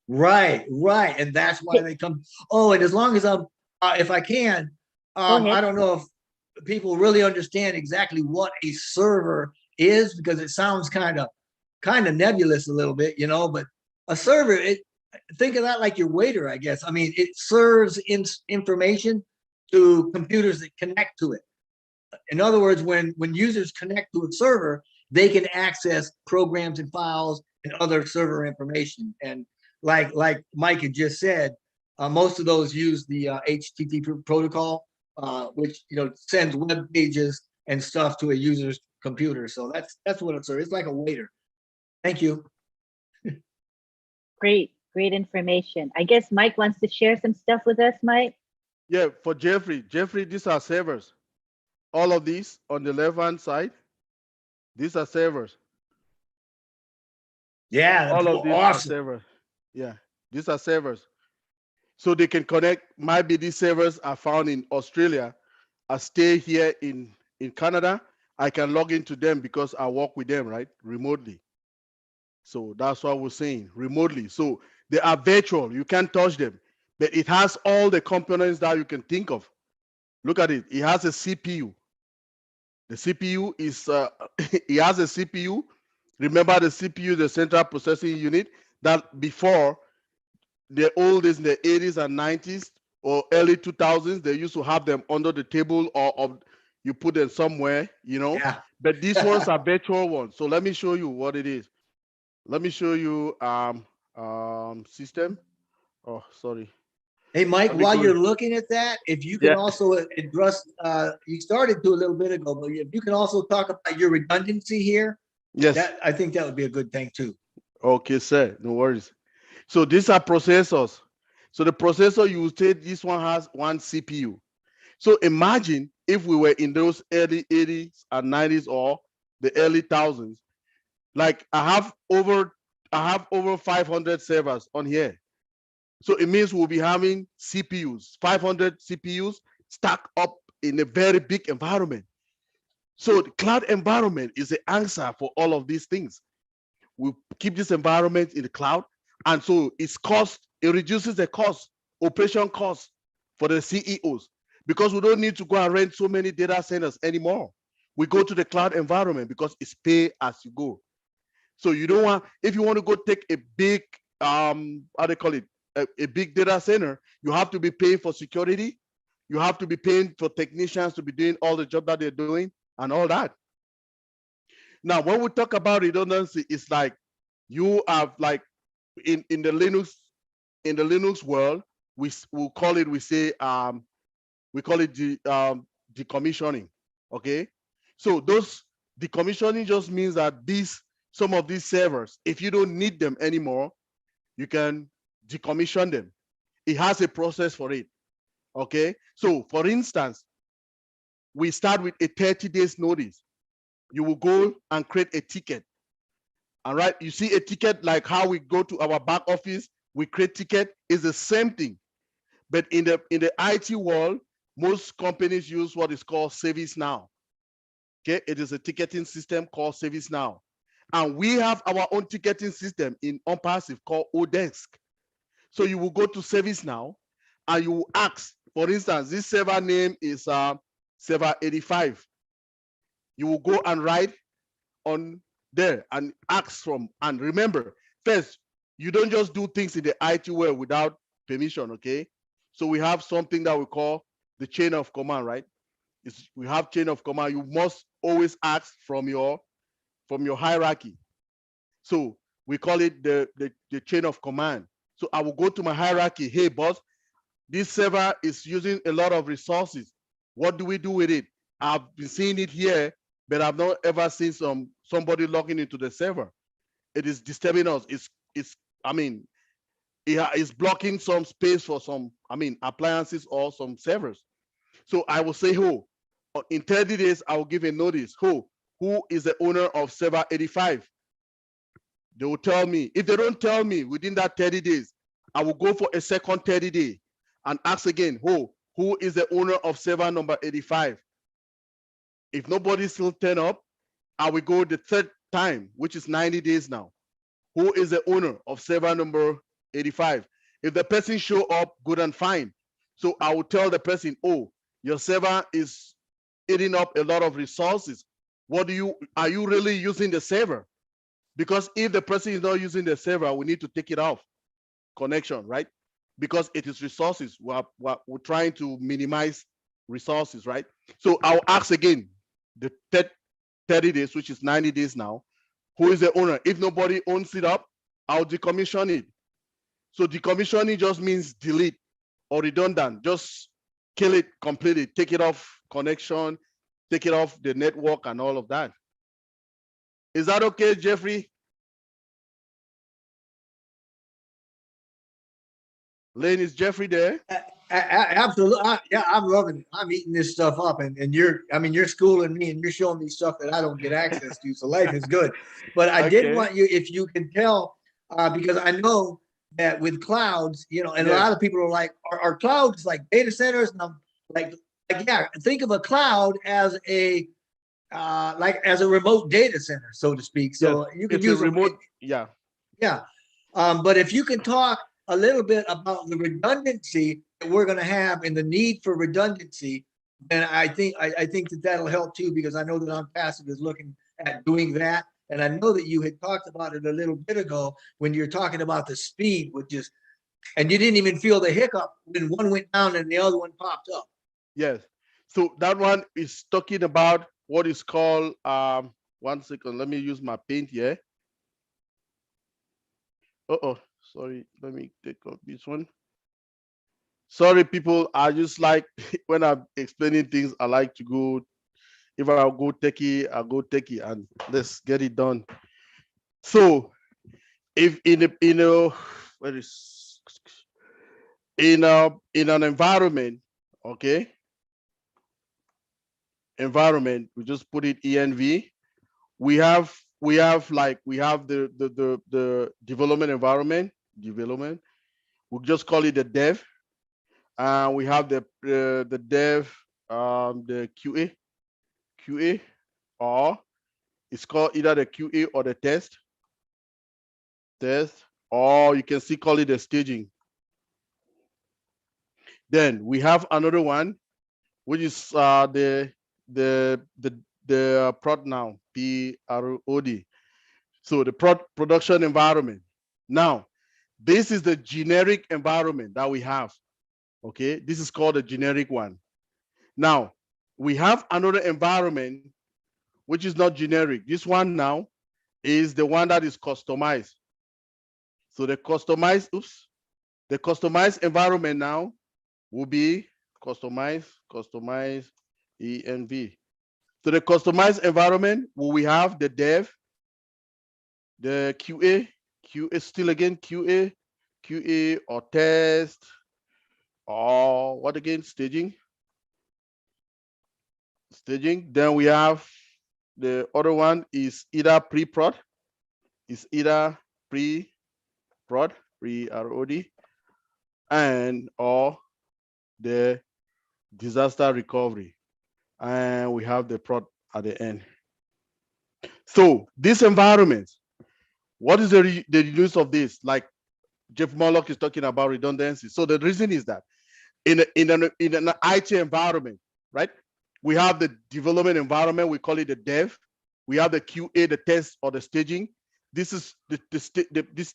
Right, right. And that's why they come. Oh, and as long as I'm, if I can, ahead. I don't know if people really understand exactly what a server is, because it sounds kind of nebulous a little bit, you know, but a server, think of that like your waiter, I guess. I mean, it serves information to computers that connect to it. In other words, when users connect to a server, they can access programs and files and other server information. And like Mike had just said, most of those use the HTTP protocol, which, you know, sends web pages and stuff to a user's computer. So that's what a server is. It's like a waiter. Thank you. Great information. I guess Mike wants to share some stuff with us, Mike. Yeah, for Jeffrey, these are servers. All of these on the left-hand side, these are servers. Yeah, All of these are awesome. servers. Yeah, these are servers. So they can connect. Maybe these servers are found in Australia. I stay here in Canada. I can log into them because I work with them, right, remotely. So that's what we're saying, remotely. So they are virtual. You can't touch them, but it has all the components that you can think of. Look at it. It has a CPU. The CPU is, it has a CPU. Remember the CPU, the central processing unit, that before the old days in the 80s and 90s or early 2000s, they used to have them under the table or you put them somewhere, you know. Yeah. But these ones are virtual ones. So let me show you what it is. Let me show you system. Oh, sorry. Hey, Mike, Let me while go- you're looking at that, if you can Yeah. also address, you started to a little bit ago, but if you can also talk about your redundancy here, Yes. I think that would be a good thing too. Okay, sir. No worries. So these are processors. So the processor you will say this one has one CPU. So imagine if we were in those early 80s and 90s or the early thousands, like I have over 500 servers on here. So it means we'll be having CPUs, 500 CPUs stacked up in a very big environment. So the cloud environment is the answer for all of these things. We keep this environment in the cloud, and so it reduces the cost, operation costs for the CEOs, because we don't need to go and rent so many data centers anymore. We go to the cloud environment because it's pay as you go. So you don't want, if you want to go take a big, how do they call it, a big data center, you have to be paying for security. You have to be paying for technicians to be doing all the job that they're doing and all that. Now, when we talk about redundancy, it's like you have like in the Linux world, we call it decommissioning. Okay, so those decommissioning just means that some of these servers, if you don't need them anymore, you can decommission them. It has a process for it. Okay, so for instance, we start with a 30 days notice. You will go and create a ticket. All right, you see a ticket like how we go to our back office, we create ticket, is the same thing. But in the IT world, most companies use what is called ServiceNow. Okay, it is a ticketing system called ServiceNow. And we have our own ticketing system in OnPassive called Odesk. So you will go to ServiceNow and you will ask, for instance, this server name is server 85. You will go and write on there and ask from, and remember, first, you don't just do things in the IT world without permission, okay? So we have something that we call the chain of command, right? We have chain of command. You must always ask from your hierarchy. So we call it the chain of command. So I will go to my hierarchy. Hey, boss, this server is using a lot of resources. What do we do with it? I've been seeing it here, but I've not ever seen somebody logging into the server. It is disturbing us. It's I mean, it's blocking some space for some, appliances or some servers. So I will say, in 30 days, I will give a notice. Who is the owner of server 85? They will tell me. If they don't tell me within that 30 days, I will go for a second 30 day and ask again, who is the owner of server number 85? If nobody still turn up, I will go the third time, which is 90 days now. Who is the owner of server number 85? If the person show up, good and fine. So I will tell the person, your server is eating up a lot of resources. Are you really using the server? Because if the person is not using the server, we need to take it off connection, right? Because it is resources. We're trying to minimize resources, right? So I'll ask again, the 30 days, which is 90 days now, who is the owner? If nobody owns it up, I'll decommission it. So decommissioning just means delete or redundant. Just kill it completely, take it off connection, take it off the network and all of that. Is that okay, Jeffrey? Lane, is Jeffrey there? Absolutely. Yeah, I'm loving it. I'm eating this stuff up, and you're schooling me and you're showing me stuff that I don't get access to. So life is good. But I did Okay. want you, if you can tell, because I know that with clouds, and a Yes. lot of people are like, are clouds like data centers? And I'm like, yeah, think of a cloud as a remote data center, so to speak. So you can It's use a remote. Yeah. yeah. But if you can talk a little bit about the redundancy that we're going to have and the need for redundancy, then I think that that'll help too, because I know that OnPassive is looking at doing that. And I know that you had talked about it a little bit ago when you're talking about the speed, and you didn't even feel the hiccup when one went down and the other one popped up. Yes. So that one is talking about what is called, 1 second, let me use my paint here. Sorry, let me take off this one. Sorry, people, I just like, when I'm explaining things, I like to go, if I'll go techie, I'll go techie, and let's get it done. So if in an environment, okay, we just put it env. We have the development environment. We just call it the dev. We have the dev, the QA, or it's called either the QA or the test, or you can still call it the staging. Then we have another one, which is the prod now, PROD. So the production environment. Now, this is the generic environment that we have. Okay, this is called the generic one. Now, we have another environment which is not generic. This one now is the one that is customized. So the customized environment now will be customized env. So the customized environment, we have the dev, the QA still again, QA or test, or what again, staging. Then we have the other one is either pre-prod, pre-prod, pre-ROD, and or the disaster recovery. And we have the prod at the end. So this environment, what is the use of this? Like Jeff Murlock is talking about redundancy. So the reason is that in an IT environment, right? We have the development environment, we call it the dev. We have the QA, the test or the staging. This is the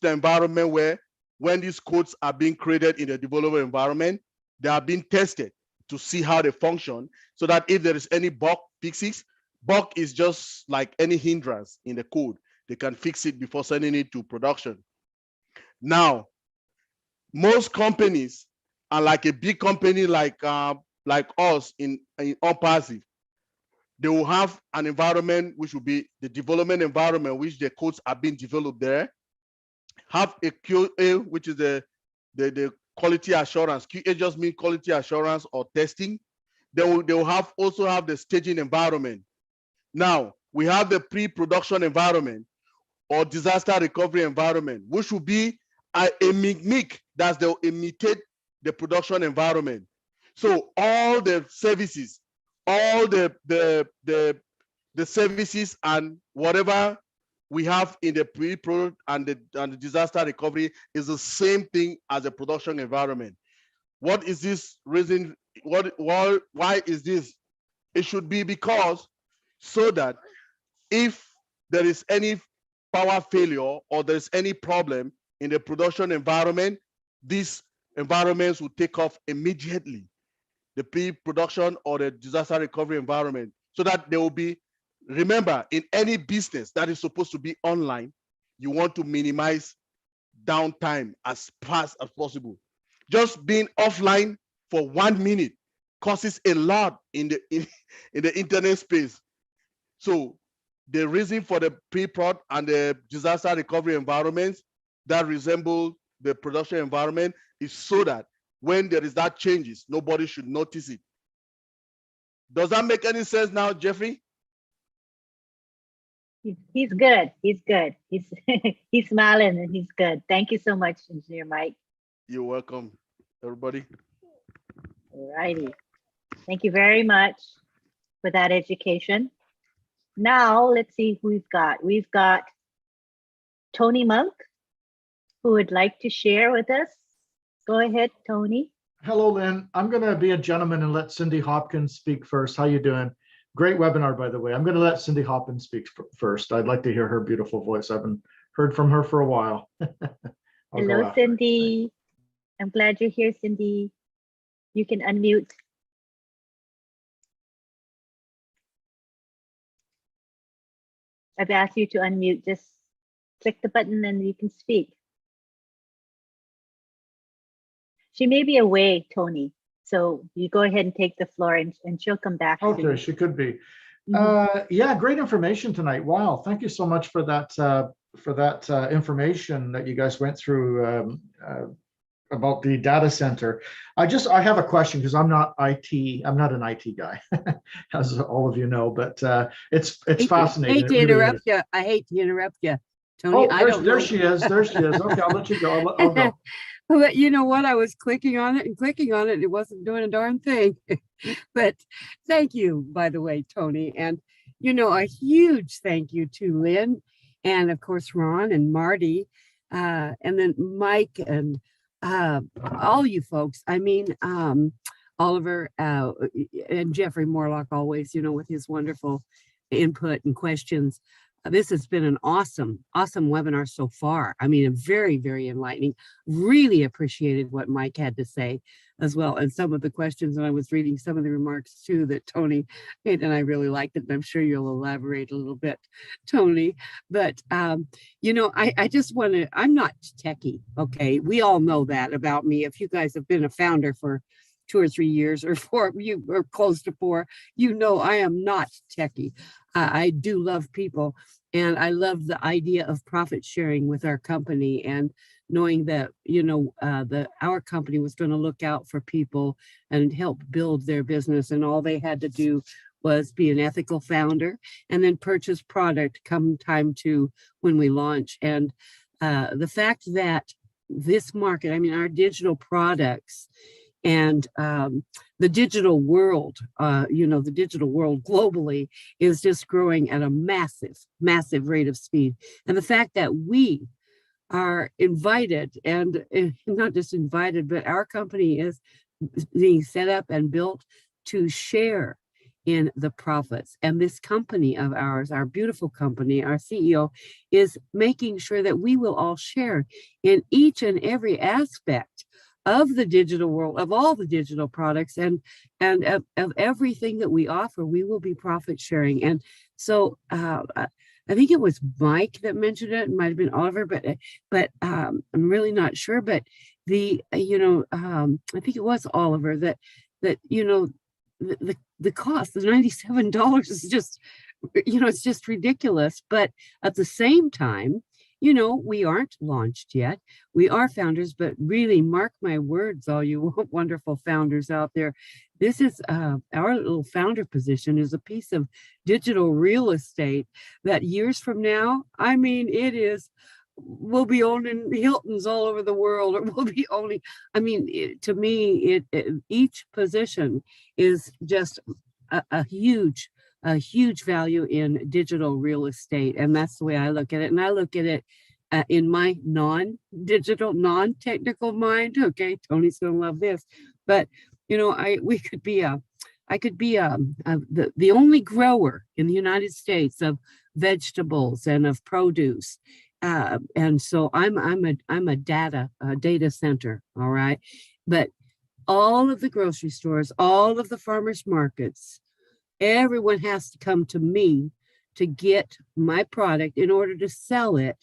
environment where when these codes are being created in the development environment, they are being tested to see how they function, so that if there is any bug fixes, bug is just like any hindrance in the code. They can fix it before sending it to production. Now, most companies are like a big company like us in OnPassive. They will have an environment which will be the development environment, which the codes are being developed there. have a QA, which is the quality assurance. QA just means quality assurance or testing. They will also have the staging environment. Now, we have the pre-production environment or disaster recovery environment, which will be a mimic, that's the imitate the production environment. So all the services, all the services and whatever we have in the pre-pro and the disaster recovery is the same thing as a production environment. What is this reason? Why is this? It should be because so that if there is any power failure or there's any problem in the production environment, these environments will take off immediately, the pre-production or the disaster recovery environment, so that there will be, remember, in any business that is supposed to be online, you want to minimize downtime as fast as possible. Just being offline for 1 minute causes a lot in the internet space. So the reason for the pre-prod and the disaster recovery environments that resemble the production environment is so that when there is that changes, nobody should notice it. Does that make any sense now, Jeffrey? He's good. He's good. He's smiling and he's good. Thank you so much, Engineer Mike. You're welcome, everybody. All righty. Thank you very much for that education. Now let's see who we've got. We've got Tony Monk, who would like to share with us. Go ahead, Tony. Hello, Lynn. I'm going to be a gentleman and let Cindy Hopkins speak first. How you doing? Great webinar, by the way. I'm going to let Cindy Hopkins speak first. I'd like to hear her beautiful voice. I haven't heard from her for a while. Hello, Cindy. I'm glad you're here, Cindy. You can unmute. I've asked you to unmute. Just click the button and you can speak. She may be away, Tony. So you go ahead and take the floor and she'll come back. Okay, she could be. Mhm. Yeah, great information tonight. Wow, thank you so much for that information that you guys went through about the data center. I have a question because I'm not IT. I'm not an IT guy, as all of you know. But it's fascinating. I hate to interrupt you, Tony. Oh, there she is. There she is. Okay, I'll let you go. I'll go. But you know what? I was clicking on it and clicking on it. It wasn't doing a darn thing. But thank you, by the way, Tony. And, you know, a huge thank you to Lynn and, of course, Ron and Marty, and then Mike and all you folks. I mean, Oliver and Jeffrey Morlock always, you know, with his wonderful input and questions. This has been an awesome webinar so far. I mean, very, very enlightening. Really appreciated what Mike had to say as well. And some of the questions, and I was reading some of the remarks too that Tony made, and I really liked it. And I'm sure you'll elaborate a little bit, Tony. But, you know, I just want to, I'm not techie, okay? We all know that about me. If you guys have been a founder for 2 or 3 years or 4, you are close to 4, you know I am not techie. I do love people, and I love the idea of profit sharing with our company and knowing that, you know, our company was going to look out for people and help build their business, and all they had to do was be an ethical founder and then purchase product come time to when we launch. And the fact that this market, I mean, our digital products and the digital world, you know, the digital world globally is just growing at a massive rate of speed. And the fact that we are invited, and not just invited, but our company is being set up and built to share in the profits. And this company of ours, our beautiful company, our CEO, is making sure that we will all share in each and every aspect of the digital world, of all the digital products, and of everything that we offer. We will be profit sharing. And so I think it was Mike that mentioned it. It might have been Oliver, but I'm really not sure. But the you know, I think it was Oliver that you know, the cost, the $97 is just, you know, it's just ridiculous. But at the same time, you know, we aren't launched yet. We are founders, but really mark my words, all you wonderful founders out there. This is our little founder position is a piece of digital real estate that years from now, I mean, we'll be owning Hiltons all over the world, or we'll be owning, I mean, to me, each position is just a huge value in digital real estate. And that's the way I look at it. And I look at it in my non-digital, non-technical mind. Okay, Tony's gonna love this. But, you know, I could be the only grower in the United States of vegetables and of produce. And so I'm a data center, all right? But all of the grocery stores, all of the farmers markets, everyone has to come to me to get my product in order to sell it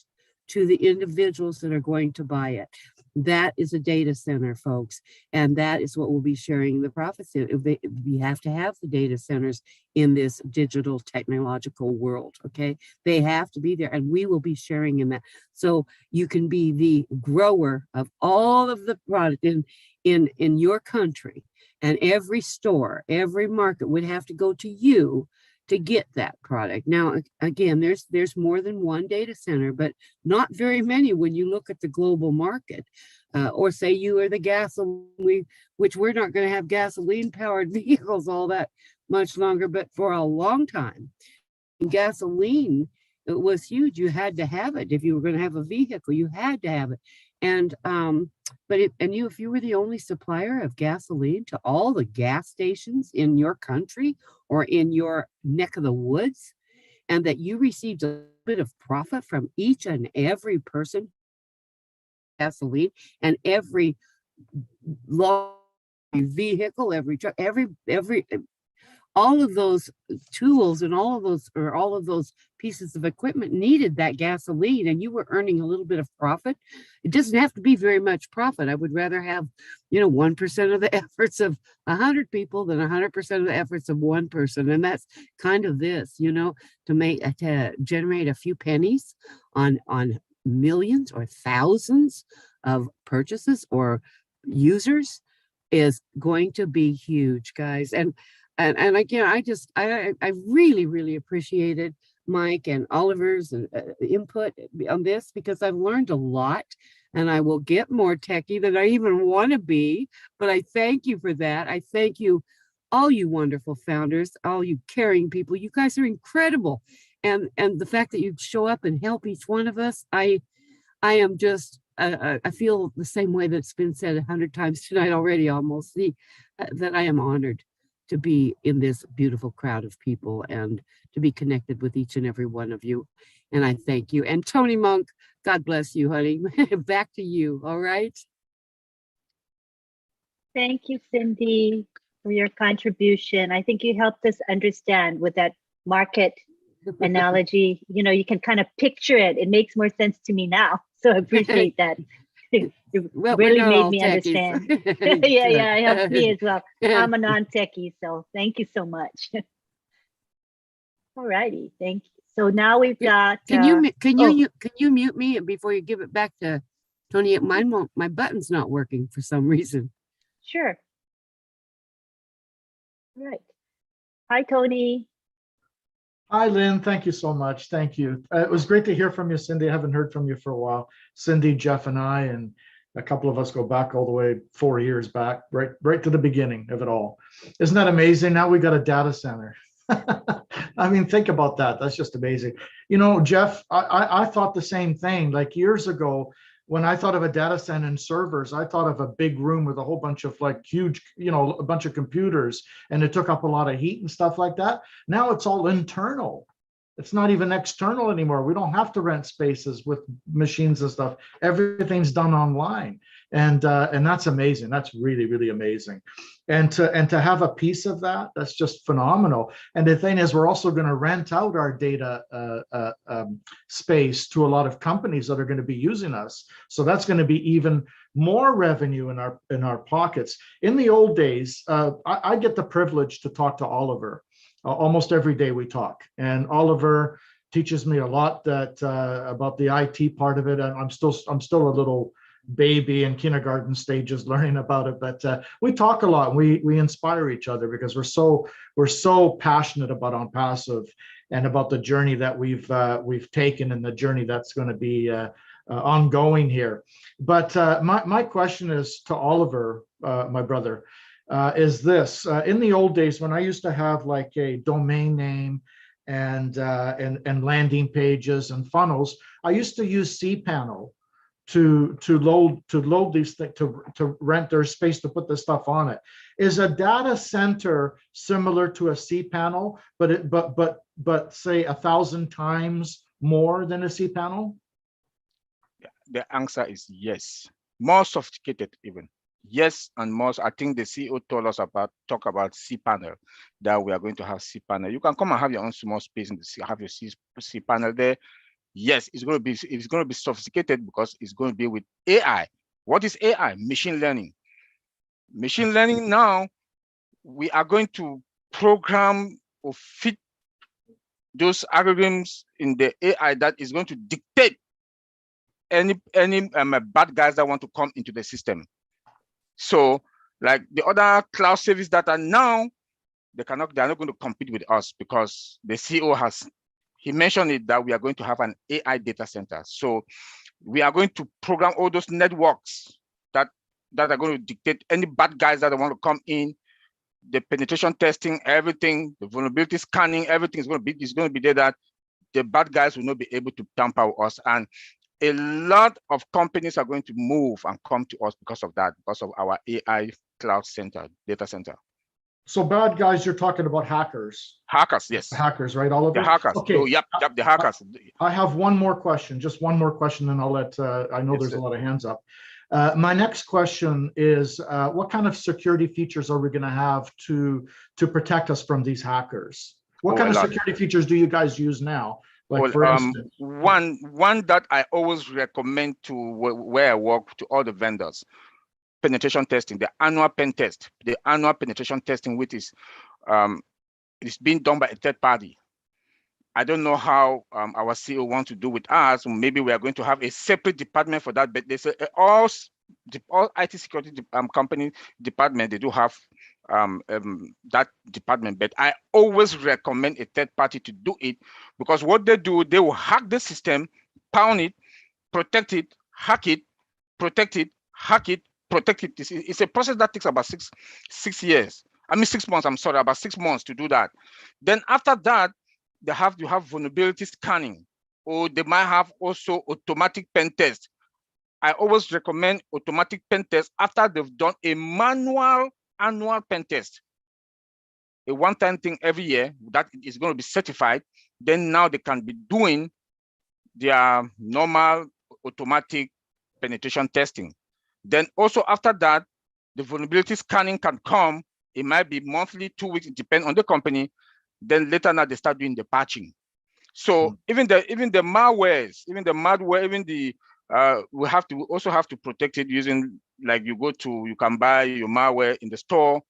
to the individuals that are going to buy it. That is a data center, folks. And that is what we'll be sharing in the profits. We have to have the data centers in this digital technological world, okay? They have to be there, and we will be sharing in that. So you can be the grower of all of the product in your country, and every store, every market would have to go to you to get that product. Now, again, there's more than one data center, but not very many when you look at the global market. Or say you are the gasoline, which we're not going to have gasoline powered vehicles all that much longer, but for a long time, gasoline, it was huge. You had to have it. If you were going to have a vehicle, you had to have it. And if you were the only supplier of gasoline to all the gas stations in your country or in your neck of the woods, and that you received a bit of profit from each and every person gasoline, and every vehicle, every truck, every all of those tools and all of those pieces of equipment needed that gasoline, and you were earning a little bit of profit. It doesn't have to be very much profit. I would rather have, 1% of the efforts of 100 people than 100% of the efforts of one person. And that's kind of this, to generate a few pennies on millions or thousands of purchases or users is going to be huge, guys. And again, I really, really appreciated Mike and Oliver's input on this, because I've learned a lot, and I will get more techie than I even want to be. But I thank you for that. I thank you, all you wonderful founders, all you caring people. You guys are incredible. And the fact that you show up and help each one of us, I am just, I feel the same way that's been said 100 times tonight already, almost, that I am honored to be in this beautiful crowd of people and to be connected with each and every one of you. And I thank you. And Tony Monk, God bless you, honey. Back to you, all right? Thank you, Cindy, for your contribution. I think you helped us understand with that market analogy. You can kind of picture it. It makes more sense to me now. So I appreciate that. It really made me understand. Yeah, it helped me as well. I'm a non-techie, so thank you so much. All righty, thank you. So now we've got. Can you mute me before you give it back to Tony? Mine won't. My button's not working for some reason. Sure. All right. Hi, Tony. Hi, Lynn. Thank you so much. Thank you. It was great to hear from you, Cindy. I haven't heard from you for a while. Cindy, Jeff, and I, and a couple of us go back all the way 4 years back, right to the beginning of it all. Isn't that amazing? Now we got a data center. I mean, think about that. That's just amazing. Jeff, I thought the same thing. Like years ago, when I thought of a data center and servers, I thought of a big room with a whole bunch of huge, a bunch of computers, and it took up a lot of heat and stuff like that. Now it's all internal. It's not even external anymore. We don't have to rent spaces with machines and stuff. Everything's done online. And that's amazing. That's really, really amazing. And to have a piece of that, that's just phenomenal. And the thing is, we're also going to rent out our data space to a lot of companies that are going to be using us. So that's going to be even more revenue in our pockets. In the old days, I get the privilege to talk to Oliver. Almost every day we talk, and Oliver teaches me a lot that about the IT part of it. And I'm still a little baby in kindergarten stages learning about it, but we talk a lot. We inspire each other because we're so passionate about OnPassive and about the journey that we've taken and the journey that's going to be ongoing here. But my question is to Oliver, my brother, is this: in the old days when I used to have like a domain name and landing pages and funnels, I used to use cPanel to load these things, to rent their space to put the stuff on it. Is a data center similar to a cPanel, but say 1,000 times more than a cPanel? The answer is yes. More sophisticated even. Yes, and most. I think the CEO told us talk about cPanel, that we are going to have cPanel. You can come and have your own small space and have your cPanel there. Yes, it's going to be sophisticated because it's going to be with AI. What is AI? Machine learning. Machine learning now, we are going to program or fit those algorithms in the AI that is going to dictate any bad guys that want to come into the system. So like the other cloud service that are now, they're not going to compete with us because the CEO he mentioned it that we are going to have an AI data center. So we are going to program all those networks that are going to dictate any bad guys that want to come in, the penetration testing, everything, the vulnerability scanning, everything is going to be there that the bad guys will not be able to tamper with us. And a lot of companies are going to move and come to us because of that, because of our AI cloud center, data center. So bad guys, you're talking about hackers. Hackers, yes. Hackers, right, Oliver? The hackers. Okay. Oh, yep, the hackers. I have one more question, just one more question, and I'll let, I know there's a lot of hands up. My next question is, what kind of security features are we going to have to protect us from these hackers? What kind of security features do you guys use now? Like, for instance, one that I always recommend to where I work, to all the vendors: penetration testing, the annual pen test, the annual penetration testing, which is it's being done by a third party. I don't know how our CEO wants to do with us. Maybe we are going to have a separate department for that. But there's all IT security company department, they do have that department. But I always recommend a third party to do it, because what they do, they will hack the system, pound it, protect it, hack it, protect it, hack it, protect it. It's a process that takes about 6 years. I mean 6 months. I'm sorry, about 6 months to do that. Then after that, they have to have vulnerability scanning, or they might have also automatic pen test. I always recommend automatic pen test after they've done a manual annual pen test, a one-time thing every year that is going to be certified. Then now they can be doing their normal automatic penetration testing. Then also after that, the vulnerability scanning can come. It might be monthly, 2 weeks, it depends on the company. Then later now they start doing the patching. So even the malwares, we also have to protect it using, like, you can buy your malware in the store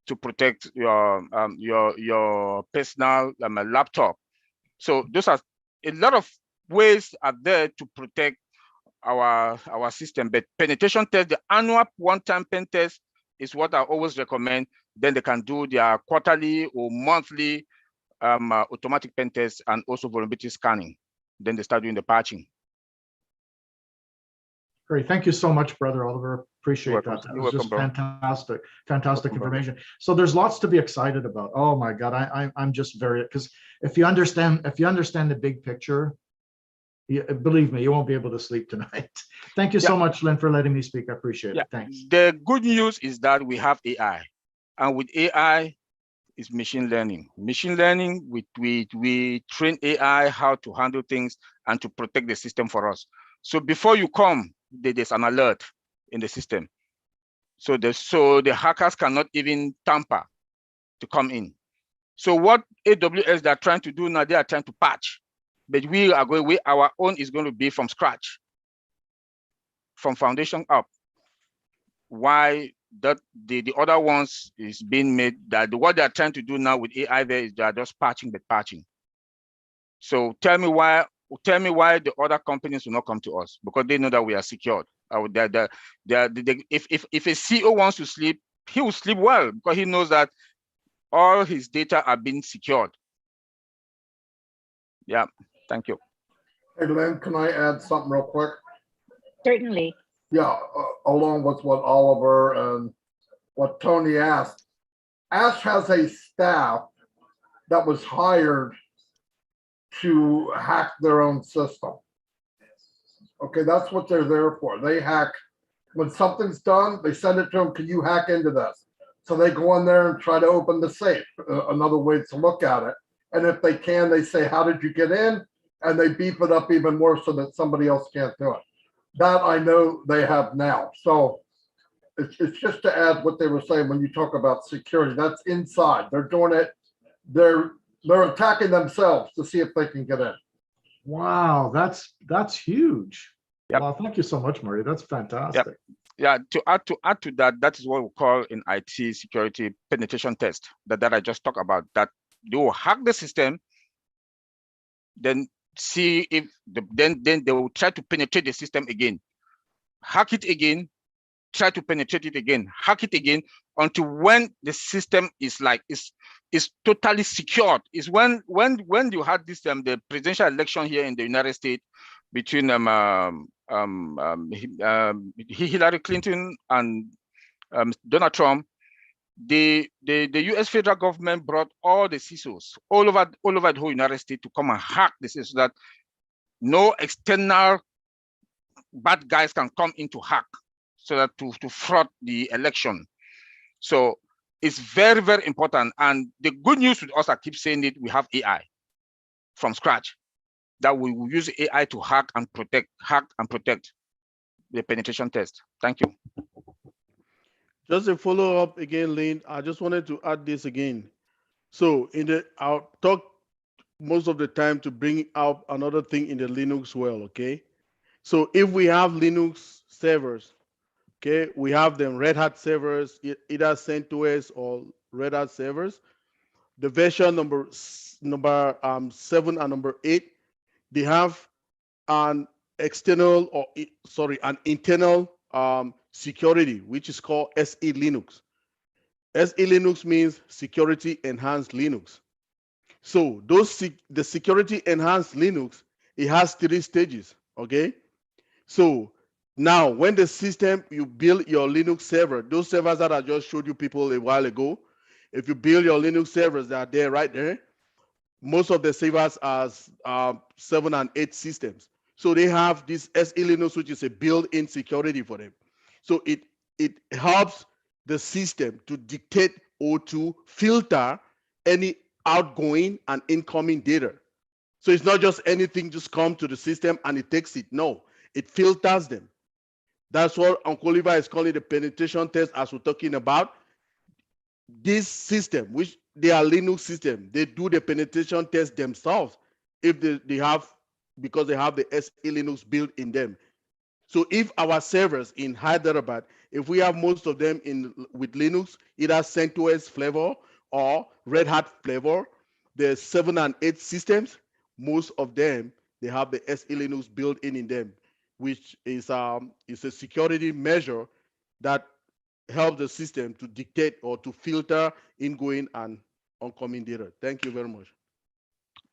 to protect your personal laptop. So those are a lot of ways are there to protect our system. But penetration test, the annual one-time pen test, is what I always recommend. Then they can do their quarterly or monthly automatic pen test and also vulnerability scanning. Then they start doing the patching. Great. Thank you so much, Brother Oliver. Appreciate that. It was just fantastic information. So there's lots to be excited about. Oh my God, I'm just very, because if you understand the big picture, believe me, you won't be able to sleep tonight. Thank you so much, Lynn, for letting me speak. I appreciate it. Thanks. The good news is that we have AI, and with AI is machine learning. Machine learning, we train AI how to handle things and to protect the system for us. So before you come, there's an alert in the system. So the hackers cannot even tamper to come in. So what AWS they're trying to do now, they are trying to patch, but our own is going to be from scratch, from foundation up. Why that the other ones is being made, that what they're trying to do now with AI there is they are just patching. So tell me why the other companies will not come to us, because they know that we are secured. If a CEO wants to sleep, he will sleep well because he knows that all his data are being secured. Yeah, thank you. Hey, Lynn, can I add something real quick? Certainly. Yeah, along with what Oliver and what Tony asked. Ash has a staff that was hired to hack their own system. Okay, that's what they're there for. They hack. When something's done, they send it to them. Can you hack into this? So they go in there and try to open the safe. Another way to look at it. And if they can, they say, how did you get in? And they beef it up even more so that somebody else can't do it. That I know they have now. So it's just to add what they were saying when you talk about security. That's inside. They're doing it. They're attacking themselves to see if they can get in. Wow, that's huge. Yep. Wow, thank you so much, Marty. That's fantastic. Yep. Yeah, to add to that, that is what we call in IT security penetration test that I just talked about. That they will hack the system, then see if then they will try to penetrate the system again, hack it again, try to penetrate it again, hack it again, until when the system is totally secured. Is when you had this the presidential election here in the United States between Hillary Clinton and Donald Trump. The U.S. federal government brought all the CISOs all over the whole United States to come and hack this, so that no external bad guys can come in to hack, so that to fraud the election. So it's very, very important. And the good news with us, I keep saying it, we have AI from scratch, that we will use AI to hack and protect the penetration test. Thank you. Just a follow up again, Lynn. I just wanted to add this again. So I'll talk most of the time to bring out another thing in the Linux world, okay? So if we have Linux servers, okay, we have them Red Hat servers, either CentOS or Red Hat servers. The version number 7 and number 8, they have an internal security, which is called SE Linux. SE Linux means security enhanced Linux. So the security enhanced Linux, it has 3 stages, okay? So now when the system, you build your Linux server, those servers that I just showed you people a while ago, if you build your Linux servers, they are there right there. Most of the servers are 7 and 8 systems. So they have this SE Linux, which is a built-in security for them. So it helps the system to dictate or to filter any outgoing and incoming data. So it's not just anything just come to the system and it takes it. No, it filters them. That's what Uncle Levi is calling the penetration test, as we're talking about. This system, which they are Linux system, they do the penetration test themselves if they have, because they have the SE Linux built in them. So if our servers in Hyderabad, if we have most of them with Linux, either CentOS flavor or Red Hat flavor, the 7 and 8 systems, most of them, they have the SE Linux built in them, which is a security measure that helps the system to dictate or to filter ingoing and oncoming data. Thank you very much.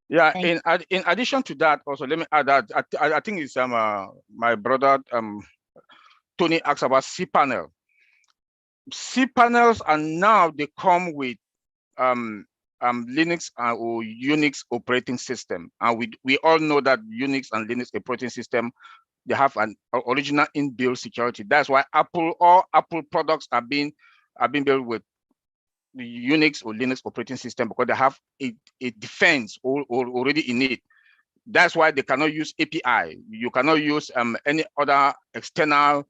Yeah, in addition to that, also let me add that I think it's my brother Tony asked about cPanel. cPanels are now, they come with Linux or Unix operating system, and we all know that Unix and Linux operating system, they have an original inbuilt security. That's why all Apple products are being built with the Unix or Linux operating system, because they have a defense already in it. That's why they cannot use API. You cannot use any other external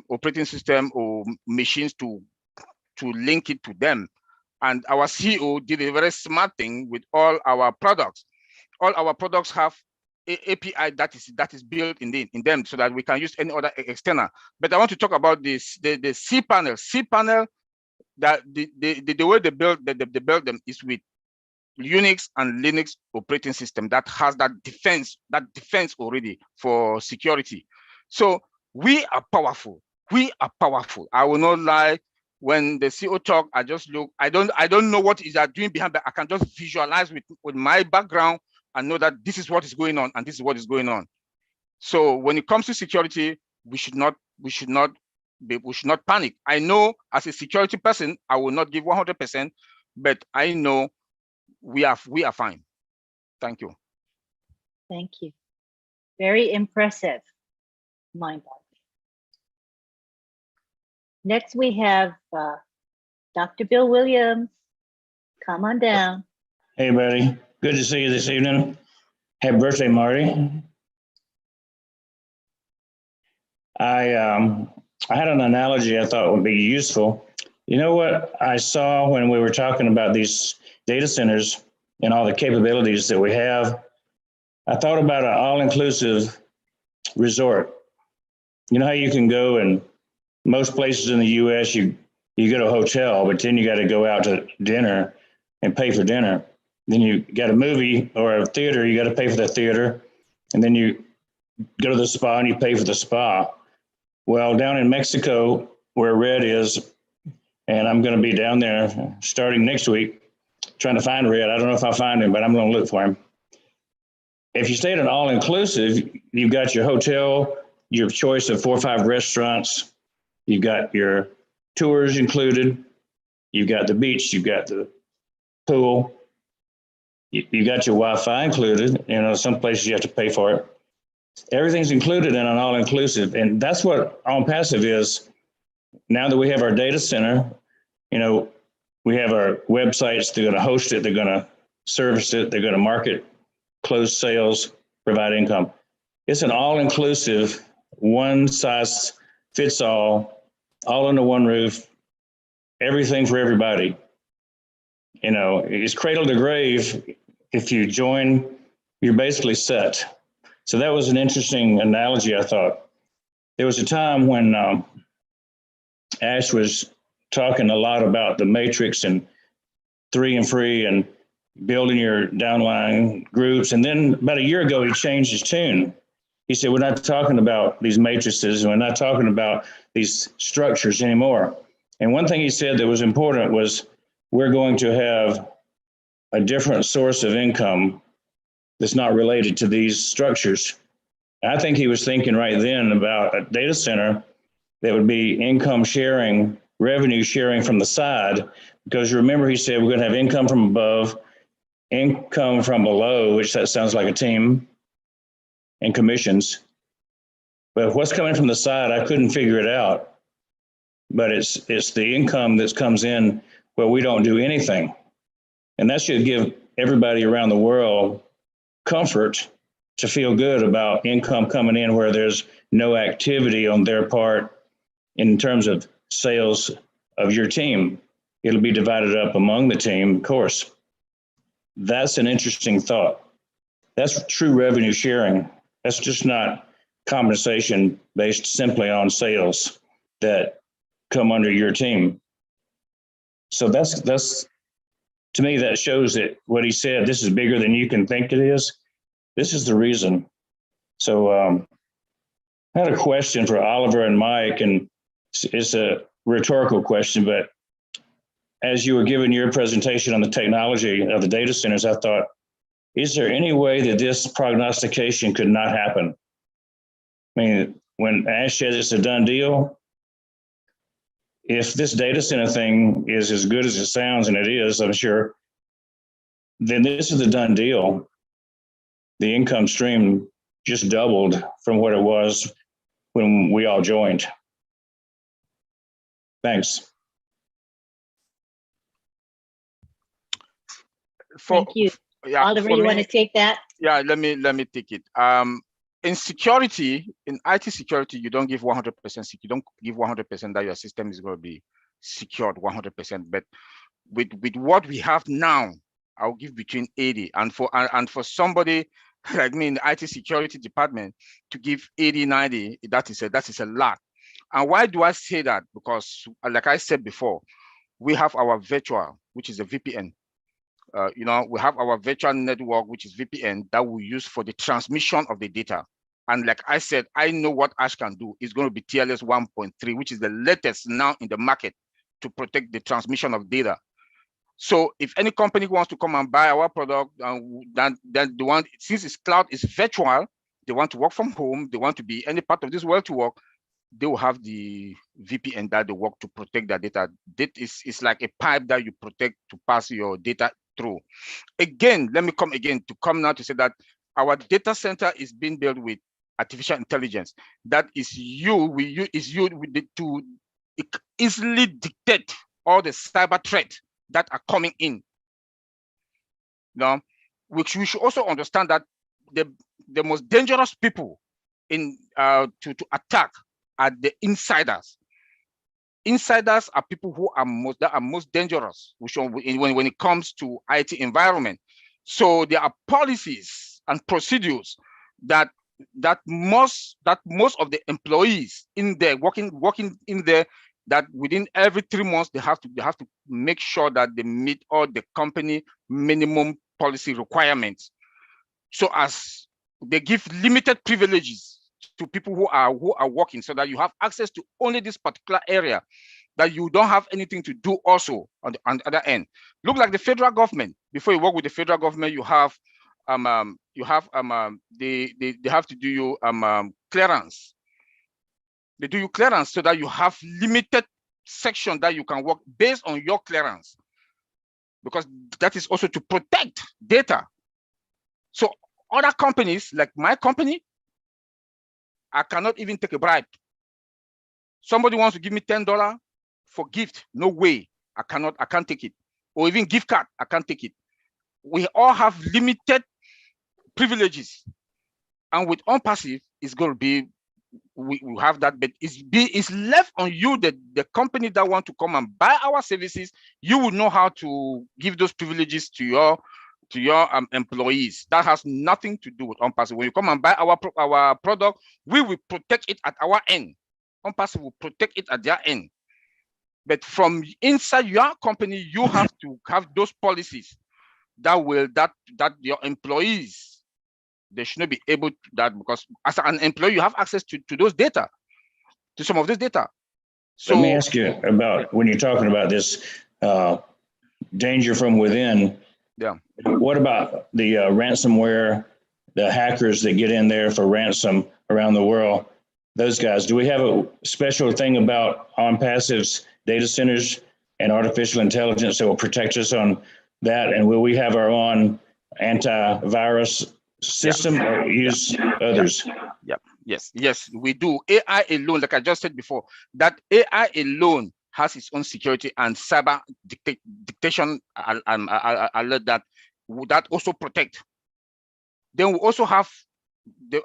operating system or machines to link it to them. And our CEO did a very smart thing with all our products. All our products have API that is built in them, so that we can use any other external. But I want to talk about this the cPanel. cPanel, that the way they build them is with Unix and Linux operating system that has that defense already for security. So we are powerful. We are powerful. I will not lie. When the CEO talk, I just look. I don't know what is that doing behind, but I can just visualize with my background and know that this is what is going on and this is what is going on. So when it comes to security, we should not panic. I know as a security person, I will not give 100%, but I know we are fine. Thank you. Thank you. Very impressive. Mind-boggling. Next, we have Dr. Bill Williams. Come on down. Hey, buddy. Good to see you this evening. Happy birthday, Marty. I had an analogy I thought would be useful. You know what I saw when we were talking about these data centers and all the capabilities that we have? I thought about an all-inclusive resort. You know how you can go, and most places in the US, you go to a hotel, but then you got to go out to dinner and pay for dinner. Then you got a movie or a theater, you got to pay for the theater. And then you go to the spa and you pay for the spa. Well, down in Mexico, where Red is, and I'm going to be down there starting next week, trying to find Red. I don't know if I'll find him, but I'm going to look for him. If you stay at an all-inclusive, you've got your hotel, your choice of 4 or 5 restaurants, you've got your tours included, you've got the beach, you've got the pool, you got your Wi-Fi included. You know, some places you have to pay for it. Everything's included in an all-inclusive, and that's what OnPassive is. Now that we have our data center, you know, we have our websites. They're going to host it. They're going to service it. They're going to market, close sales, provide income. It's an all-inclusive, one size fits all under one roof, everything for everybody. You know, it's cradle to grave. If you join, you're basically set. So that was an interesting analogy, I thought. There was a time when Ash was talking a lot about the matrix and 3 and free and building your downline groups. And then about a year ago, he changed his tune. He said, we're not talking about these matrices, and we're not talking about these structures anymore. And one thing he said that was important was we're going to have a different source of income that's not related to these structures. And I think he was thinking right then about a data center that would be income sharing, revenue sharing from the side, because remember he said we're going to have income from above, income from below, which that sounds like a team, and commissions. But what's coming from the side, I couldn't figure it out. But it's the income that comes in where we don't do anything. And that should give everybody around the world comfort to feel good about income coming in where there's no activity on their part in terms of sales of your team. It'll be divided up among the team, of course. That's an interesting thought. That's true revenue sharing. That's just not compensation based simply on sales that come under your team. So that's to me, that shows that what he said, this is bigger than you can think it is. This is the reason. So I had a question for Oliver and Mike, and it's a rhetorical question, but as you were giving your presentation on the technology of the data centers, I thought, is there any way that this prognostication could not happen? I mean, when Ash says it's a done deal, if this data center thing is as good as it sounds, and it is, I'm sure, then this is a done deal. The income stream just doubled from what it was when we all joined. Thanks. Thank you. Yeah, Oliver, you want to take that? Yeah, let me take it. In security, in IT security, you don't give 100%. You don't give 100% that your system is going to be secured 100%. But with what we have now, I'll give between 80. And for somebody like me in the IT security department to give 80, 90, that is a lot. And why do I say that? Because like I said before, we have our virtual, which is a VPN. we have our virtual network, which is VPN, that we use for the transmission of the data. And like I said, I know what Ash can do. It's going to be TLS 1.3, which is the latest now in the market to protect the transmission of data. So if any company wants to come and buy our product, then the one, since it's cloud, is virtual, they want to work from home, they want to be any part of this world to work, they will have the VPN that they work to protect their data. That is like a pipe that you protect to pass your data through. Again, let me come now to say that our data center is being built with artificial intelligence. That is to easily dictate all the cyber threats that are coming in. Now, which we should also understand that the most dangerous people in to attack are the insiders. Insiders are people who are most dangerous when it comes to IT environment. So there are policies and procedures that most of the employees in there working in there, that within every 3 months they have to make sure that they meet all the company minimum policy requirements. So as they give limited privileges to people who are working, so that you have access to only this particular area, that you don't have anything to do also on the other end. Look like the federal government. Before you work with the federal government, you have they have to do you clearance. They do you clearance so that you have limited section that you can work based on your clearance, because that is also to protect data. So other companies, like my company, I cannot even take a bribe. Somebody wants to give me $10 for gift, no way. I can't take it. Or even gift card, I can't take it. We all have limited privileges. And with OnPassive, it's going to be, we have that, but it's left on you, the company that want to come and buy our services. You will know how to give those privileges to your employees. That has nothing to do with OnPassive. When you come and buy our product, we will protect it at our end. OnPassive will protect it at their end. But from inside your company, you have to have those policies that your employees, they should not be able to that, because as an employee, you have access to those data, to some of this data. So let me ask you about, when you're talking about this danger from within. Yeah. What about the ransomware, the hackers that get in there for ransom around the world? Those guys, do we have a special thing about OnPassive's data centers and artificial intelligence that will protect us on that? And will we have our own antivirus system or use others? Yeah. Yes, we do. AI alone, like I just said before, that AI alone has its own security and cyber dictation alert that also protect. Then we also have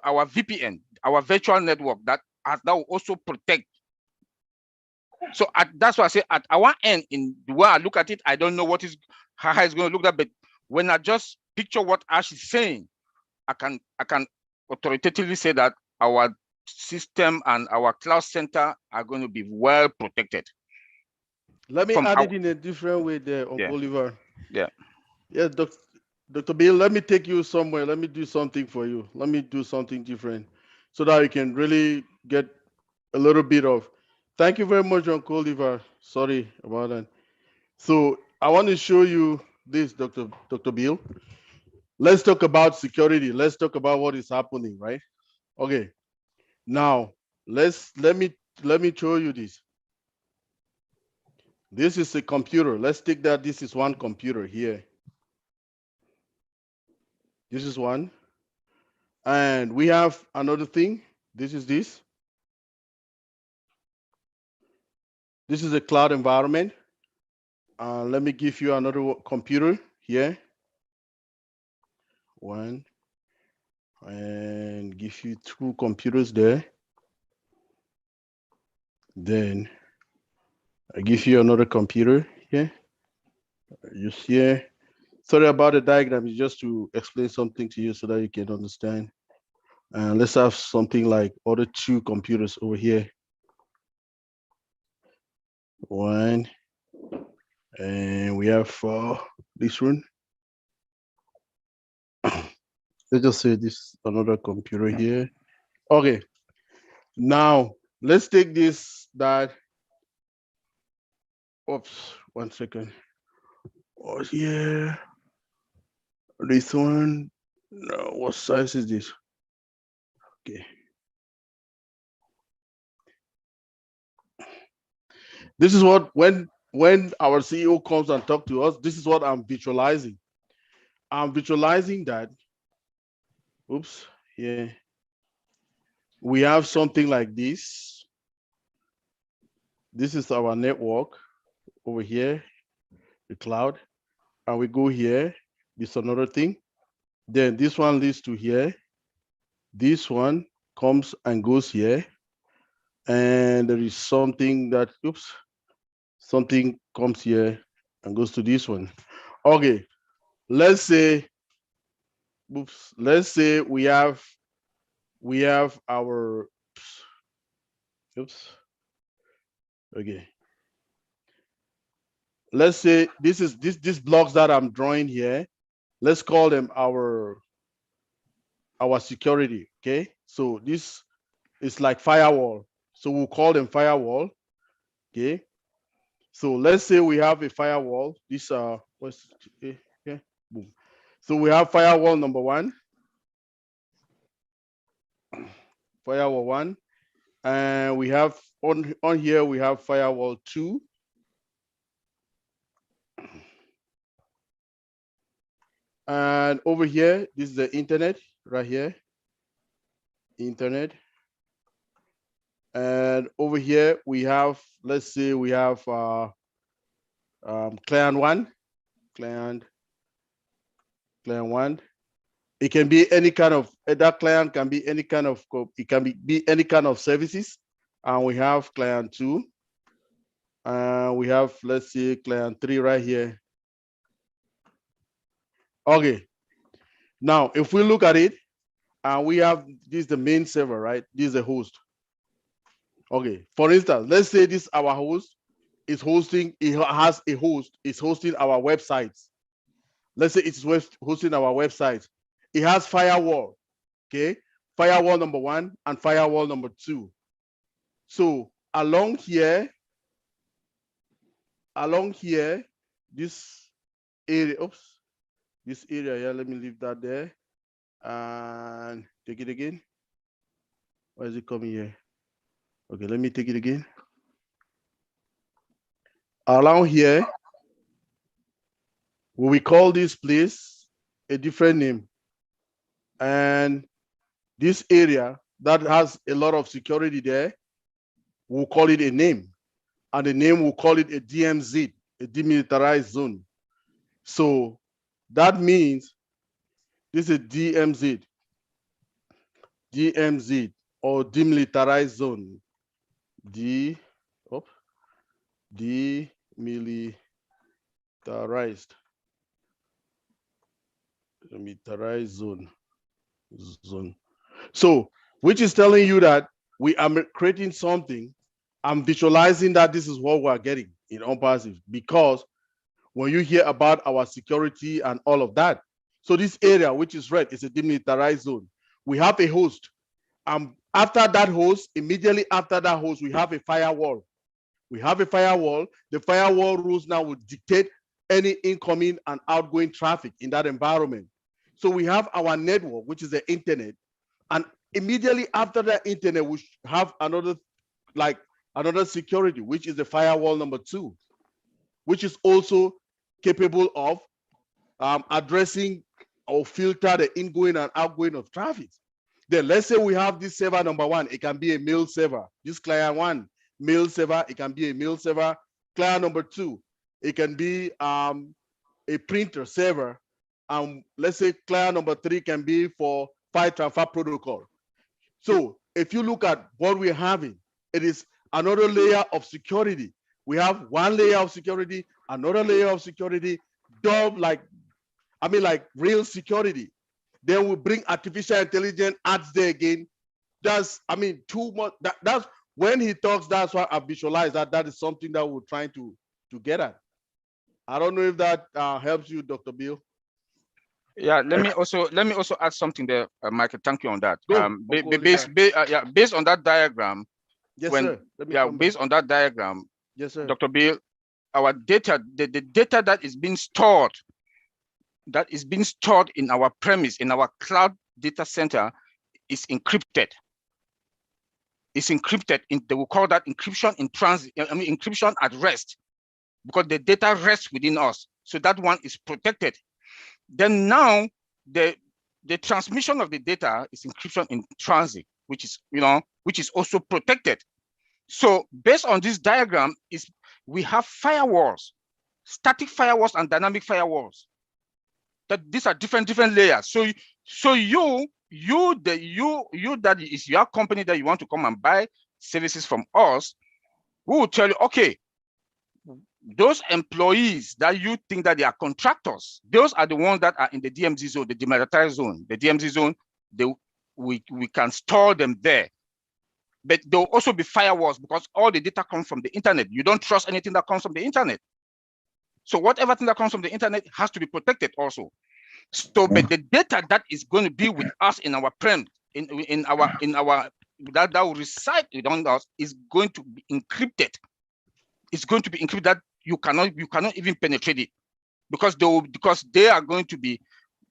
our VPN, our virtual network that will also protect. So that's why I say at our end, in the way I look at it, I don't know how it's going to look like, but when I just picture what Ash is saying, I can authoritatively say that our system and our cloud center are going to be well protected. Let me add it in a different way there, Uncle Oliver. Yeah. Yes, Dr. Bill, let me take you somewhere. Let me do something for you. Let me do something different so that you can really get a little bit of. Thank you very much, Uncle Oliver. Sorry about that. So I want to show you this, Dr. Bill. Let's talk about security. Let's talk about what is happening, right? Okay. Now, let me show you this. This is a computer. Let's take that. This is one computer here. This is one. And we have another thing. This is this. This is a cloud environment. Let me give you another computer here. One. And give you 2 computers there. Then I give you another computer here. You see here. Sorry about the diagram, it's just to explain something to you so that you can understand. And let's have something like other 2 computers over here. One, and we have this one. let's just say this another computer here. Okay. Now let's take this that. Oops, 1 second. Oh yeah. This one. No, what size is this? Okay. This is what when our CEO comes and talk to us, this is what I'm visualizing. I'm visualizing that. Oops, yeah. We have something like this. This is our network over here, the cloud. And we go here, this another thing. Then this one leads to here. This one comes and goes here. And there is something that, oops, something comes here and goes to this one. Okay, let's say, oops, let's say we have our, oops, okay. Let's say this is this blocks that I'm drawing here. Let's call them our security. Okay, so this is like firewall. So we'll call them firewall. Okay. So let's say we have a firewall. This what's okay, boom. So we have firewall number 1. Firewall 1. And we have on here we have firewall 2. And over here, this is the internet right here. Internet. And over here we have, let's say we have client 1, client 1. It can be any kind of, that client can be any kind of, it can be any kind of services. And we have client 2. And we have, let's say, client 3 right here. Okay. Now, if we look at it, and we have, this is the main server, right? This is the host. Okay, for instance, let's say this our host is hosting, it has a host, it's hosting our websites. Let's say it's hosting our website. It has firewall, okay? Firewall number 1 and firewall number 2. So along here, this area, oops, this area here, let me leave that there and take it again. Why is it coming here? Okay, let me take it again. Along here, we call this place a different name. And this area that has a lot of security there, we'll call it a name. And the name, we'll call it a DMZ, a demilitarized zone. So that means this is DMZ, DMZ or demilitarized zone. Demilitarized zone. So, which is telling you that we are creating something. I'm visualizing that this is what we're getting in OnPassive, because when you hear about our security and all of that, so this area, which is red, is a demilitarized zone. We have a host. After that host, immediately after that host, we have a firewall. We have a firewall. The firewall rules now will dictate any incoming and outgoing traffic in that environment. So we have our network, which is the internet. And immediately after that internet, we have another security, which is the firewall number 2, which is also capable of addressing or filter the ingoing and outgoing of traffic. Then let's say we have this server number 1. It can be a mail server. This client 1, mail server, it can be a mail server. Client number 2, it can be a printer server. Let's say client number 3 can be for file transfer protocol. So if you look at what we're having, it is another layer of security. We have one layer of security, another layer of security, like real security. Then we bring artificial intelligence adds there again. That's, too much. That's when he talks, that's why I visualize that is something that we're trying to get at. I don't know if that helps you, Dr. Bill. Yeah, let me also add something there, Michael. Thank you on that. Go, Based on that diagram, Yes, when sir. Let me yeah, come back. based on that diagram, Yes, sir. Dr. Bill, our data, the data that is being stored in our premise, in our cloud data center, is encrypted. It's encrypted. They will call that encryption in transit. I mean, encryption at rest, because the data rests within us. So that one is protected. Then now the transmission of the data is encryption in transit, which is also protected. So based on this diagram, we have firewalls, static firewalls and dynamic firewalls. That these are different layers. So you that is your company that you want to come and buy services from us, we will tell you, okay, those employees that you think that they are contractors, those are the ones that are in the DMZ zone, the demilitarized zone. The DMZ zone, we can store them there. But there will also be firewalls, because all the data comes from the internet. You don't trust anything that comes from the internet. So whatever thing that comes from the internet has to be protected also. So, but the data that is going to be with us in our prem, in our that will reside within us, is going to be encrypted. It's going to be encrypted that you cannot even penetrate it, because they are going to be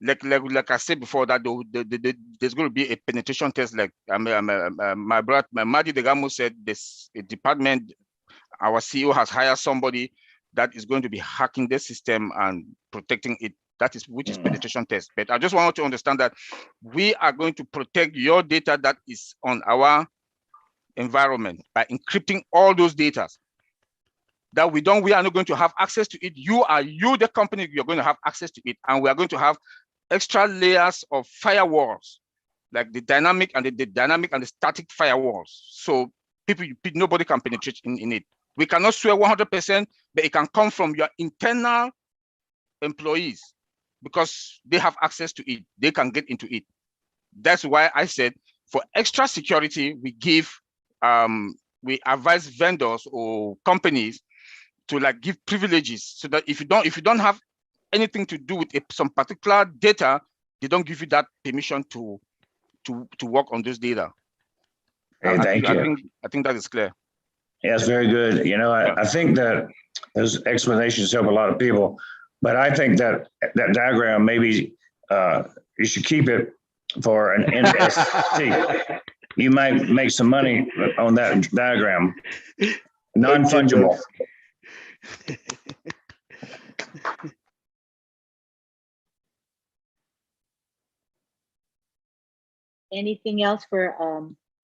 like I said before, that there's going to be a penetration test. Like my brother Madi Degamo said, this department, our CEO has hired somebody that is going to be hacking the system and protecting it. Which is penetration test. But I just want you to understand that we are going to protect your data that is on our environment by encrypting all those data. That we are not going to have access to it. You, the company, you're going to have access to it, and we are going to have extra layers of firewalls, like the dynamic and the static firewalls. So nobody can penetrate in it. We cannot swear 100%, but it can come from your internal employees, because they have access to it. They can get into it. That's why I said, for extra security, we advise vendors or companies to give privileges, so that if you don't have anything to do with some particular data, they don't give you that permission to work on this data. Hey, thank you. I think that is clear. Yes, very good. I think that those explanations help a lot of people, but I think that diagram, maybe you should keep it for an NSC. You might make some money on that diagram. Non-fungible. Anything else for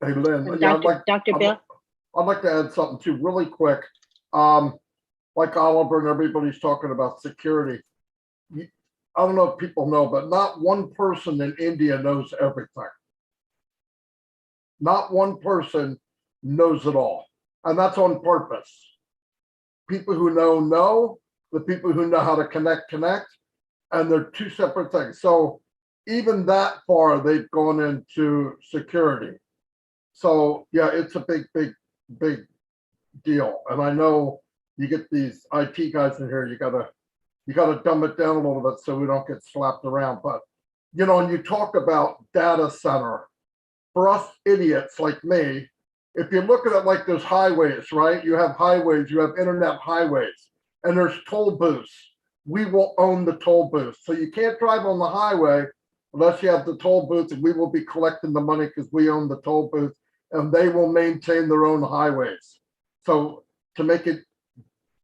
Hey, Lynn, from yeah, Dr. Bill? I'd like to add something too, really quick. Like Oliver and everybody's talking about security. I don't know if people know, but not one person in India knows everything. Not one person knows it all. And that's on purpose. People who know, the people who know how to connect, and they're two separate things. So even that far, they've gone into security. So yeah, it's a big deal. And I know you get these IT guys in here, you gotta dumb it down a little bit so we don't get slapped around. But and you talk about data center. For us idiots like me, if you look at it like there's highways, right? You have highways, you have internet highways, and there's toll booths. We will own the toll booth. So you can't drive on the highway unless you have the toll booth, and we will be collecting the money because we own the toll booth, and they will maintain their own highways. So to make it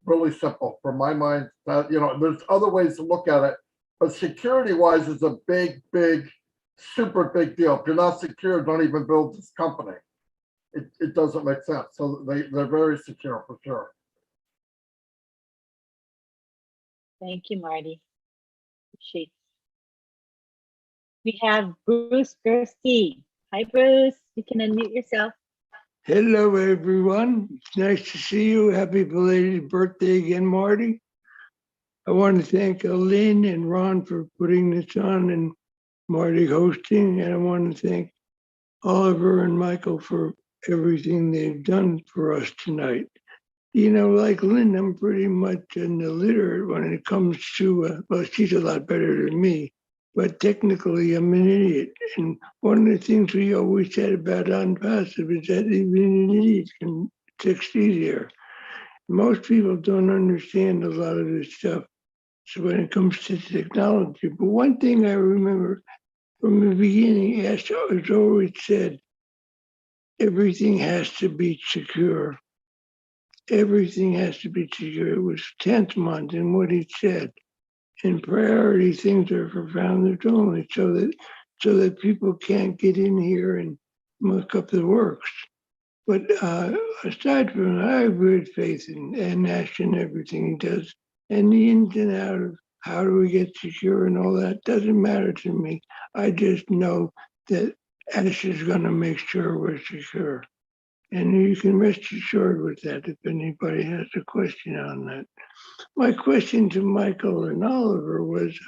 really simple, from my mind, there's other ways to look at it, but security-wise is a big, super big deal. If you're not secure, don't even build this company. It doesn't make sense. So they're very secure for sure. Thank you, Marty. Appreciate it. We have Bruce Gerstein. Hi, Bruce. You can unmute yourself. Hello, everyone. It's nice to see you. Happy belated birthday again, Marty. I want to thank Lynn and Ron for putting this on and Marty hosting. And I want to thank Oliver and Michael for everything they've done for us tonight. Like Lynn, I'm pretty much in the literate when it comes to, well, she's a lot better than me, but technically I'm an idiot. And one of the things we always said about OnPassive is that even an idiot can succeed here. Most people don't understand a lot of this stuff. So when it comes to technology, but one thing I remember from the beginning, Ash has always said, everything has to be secure. Everything has to be secure. It was 10th month in what he said. And priority things are for founders only, so that people can't get in here and muck up the works. But aside from that, I have great faith in Ash and everything he does. And the ins and outs of how do we get secure and all that doesn't matter to me. I just know that Ash is going to make sure we're secure. And you can rest assured with that if anybody has a question on that. My question to Michael and Oliver was,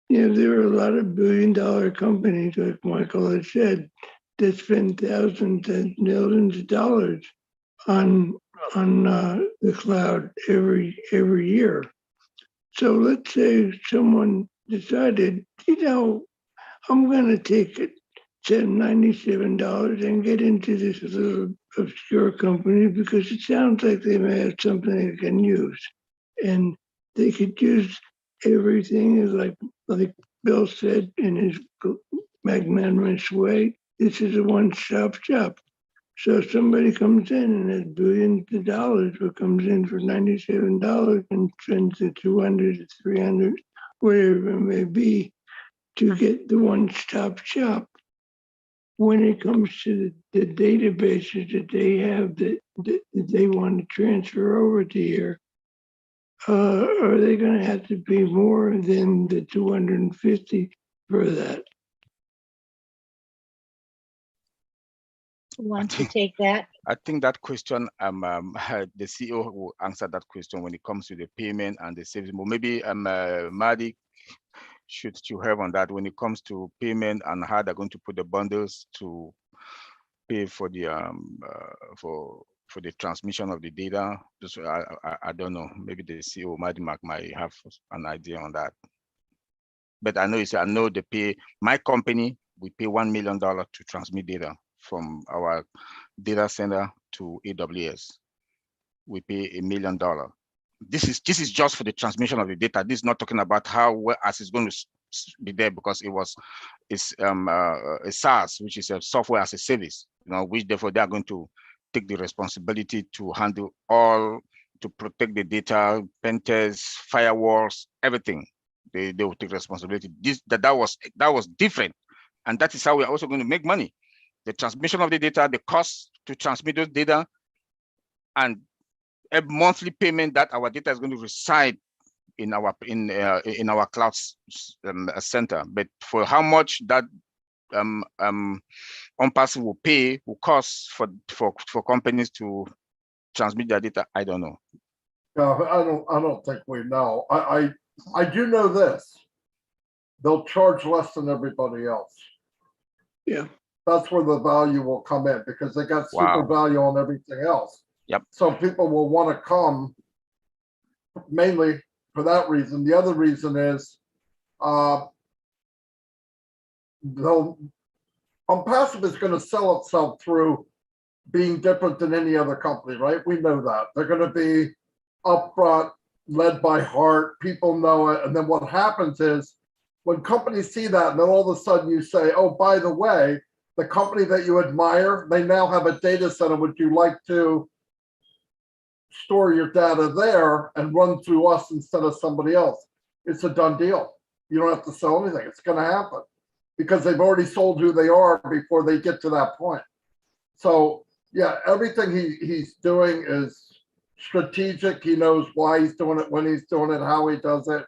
there are a lot of billion-dollar companies, like Michael has said, that spend thousands and millions of dollars on the cloud every year. So let's say someone decided, I'm going to take it to $97 and get into this little obscure company because it sounds like they may have something they can use, and they could use everything is like Bill said in his magnanimous way. This is a one-stop shop. So if somebody comes in and has billions of dollars, or comes in for $97 and spends the 200 to 300, whatever it may be, to get the one-stop shop. When it comes to the databases that they have that they want to transfer over to here, are they going to have to pay more than the $250 for that? Want to take that? I think that question, the CEO will answer that question when it comes to the payment and the savings. But maybe Madi should have on that when it comes to payment and how they're going to put the bundles to pay for the for the transmission of the data. Just, I don't know. Maybe the CEO Madi might have an idea on that. But I know they pay. My company, we pay $1 million to transmit data from our data center to AWS. We pay $1 million. This is just for the transmission of the data. This is not talking about how well as it's going to be there, because it's a SaaS, which is a software as a service, which therefore they are going to take the responsibility to handle all, to protect the data, pen tests, firewalls, everything. They will take responsibility. That was different, and that is how we're also going to make money. The transmission of the data, the cost to transmit those data, and a monthly payment that our data is going to reside in our cloud center. But for how much that OnPassive will pay, will cost for companies to transmit their data, I don't know. No, I don't think we know. I do know this. They'll charge less than everybody else. Yeah. That's where the value will come in, because they got super value on everything else. Yep. So people will want to come mainly for that reason. The other reason is OnPassive is going to sell itself through being different than any other company, right? We know that. They're going to be upfront, led by heart. People know it. And then what happens is when companies see that, and then all of a sudden you say, oh, by the way, the company that you admire, they now have a data center. Would you like to store your data there and run through us instead of somebody else? It's a done deal. You don't have to sell anything. It's going to happen because they've already sold who they are before they get to that point. So yeah, everything he's doing is strategic. He knows why he's doing it, when he's doing it, how he does it.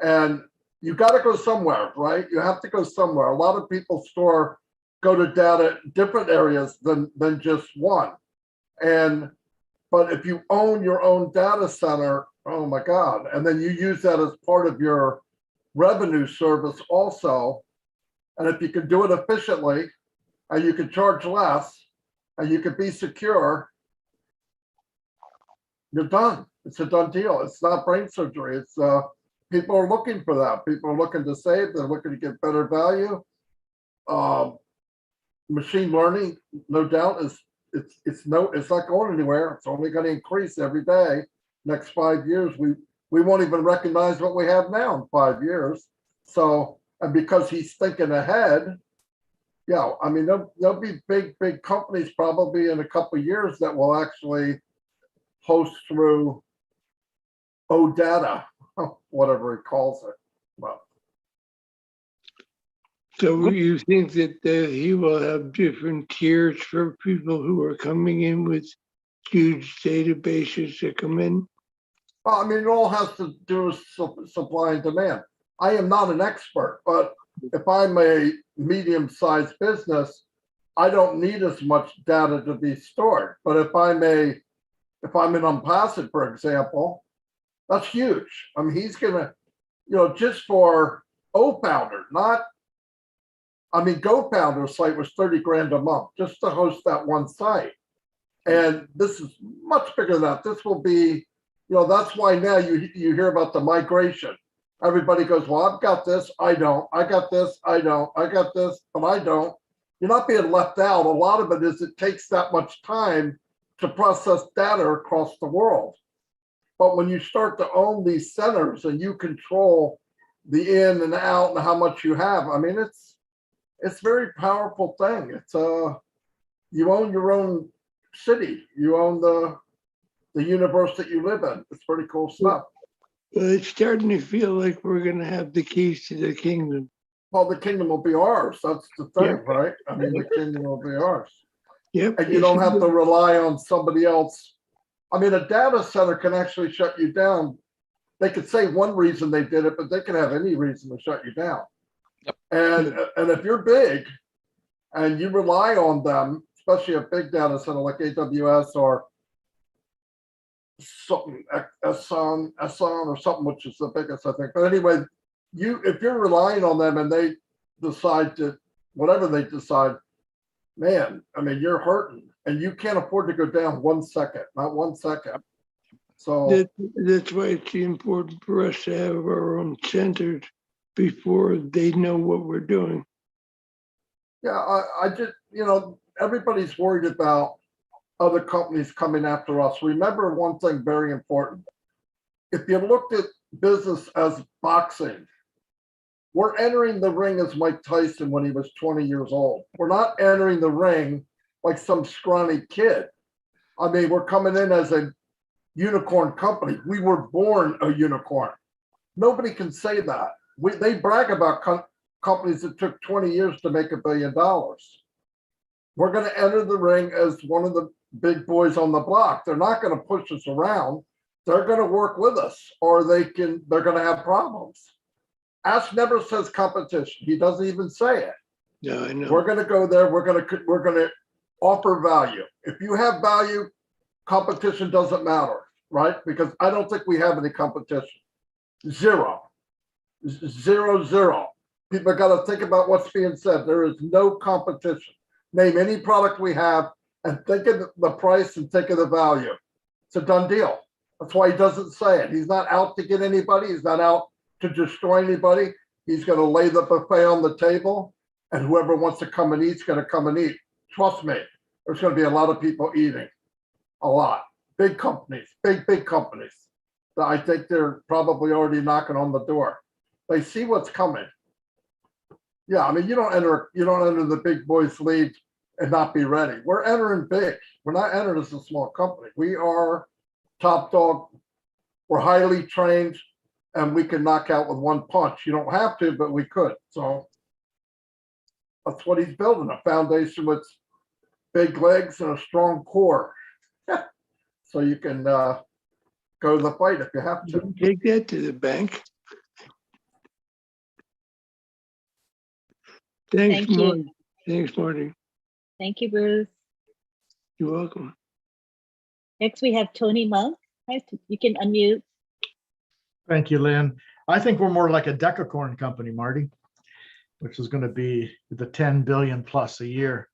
And you got to go somewhere, right? You have to go somewhere. A lot of people go to data different areas than just one. But if you own your own data center, oh my God, and then you use that as part of your revenue service also, and if you can do it efficiently, and you can charge less, and you can be secure, you're done. It's a done deal. It's not brain surgery. It's people are looking for that. People are looking to save, they're looking to get better value. Machine learning, no doubt, it's not going anywhere. It's only going to increase every day. Next 5 years, we won't even recognize what we have now in 5 years. So, and because he's thinking ahead, yeah, I mean, there'll be big companies probably in a couple of years that will actually host through OData, whatever he calls it. But So you think that he will have different tiers for people who are coming in with huge databases that come in? well, I mean, it all has to do with supply and demand. I am not an expert, but if I'm a medium-sized business, I don't need as much data to be stored. But if I'm in Unpassed, for example, that's huge. I mean, he's gonna, just for O-Pounder, GoPounder site was 30 grand a month just to host that one site. And this is much bigger than that. This will be, that's why now you hear about the migration. Everybody goes, well, I've got this, I don't. I got this, I don't. I got this, but I don't. You're not being left out. A lot of it is it takes that much time to process data across the world. But when you start to own these centers and you control the in and out and how much you have, I mean, it's a very powerful thing. It's you own your own city. You own the universe that you live in. It's pretty cool stuff. Well, it's starting to feel like we're going to have the keys to the kingdom. Well, the kingdom will be ours. That's the thing, Yep. right? I mean, the kingdom will be ours. Yep. And you don't have to rely on somebody else. I mean, a data center can actually shut you down. They could say one reason they did it, but they can have any reason to shut you down. Yep. And if you're big and you rely on them, especially a big data center like AWS or something, Exxon or something, which is the biggest, I think. But anyway, if you're relying on them and they decide to, whatever they decide, man, I mean, you're hurting and you can't afford to go down 1 second, not 1 second. So That's why it's important for us to have our own centers before they know what we're doing. yeah, I just, everybody's worried about other companies coming after us. Remember one thing very important. If you looked at business as boxing, we're entering the ring as Mike Tyson when he was 20 years old. We're not entering the ring like some scrawny kid. I mean, we're coming in as a unicorn company. We were born a unicorn. Nobody can say that. They brag about companies that took 20 years to make $1 billion. We're going to enter the ring as one of the big boys on the block. They're not going to push us around. They're going to work with us, or they're going to have problems. Ash never says competition. He doesn't even say it. Yeah, I know. We're going to go there. We're going to offer value. If you have value, competition doesn't matter, right? Because I don't think we have any competition. Zero. People got to think about what's being said. There is no competition. Name any product we have and think of the price and think of the value. It's a done deal. That's why he doesn't say it. He's not out to get anybody. He's not out to destroy anybody. He's going to lay the buffet on the table, and whoever wants to come and eat is going to come and eat. Trust me, there's going to be a lot of people eating. A lot. Big companies, big companies. I think they're probably already knocking on the door. They see what's coming. Yeah, I mean, you don't enter the big boys league and not be ready. We're entering big. We're not entering as a small company. We are top dog. We're highly trained, and we can knock out with one punch. You don't have to, but we could. So that's what he's building, a foundation with big legs and a strong core. So you can go to the fight if you have to. Take that to the bank. Thanks, Thank you. Marty. Thanks, Marty. Thank you, Bruce. You're welcome. Next, we have Tony Monk. You can unmute. Thank you, Lynn. I think we're more like a decacorn company, Marty, which is going to be the 10 billion plus a year.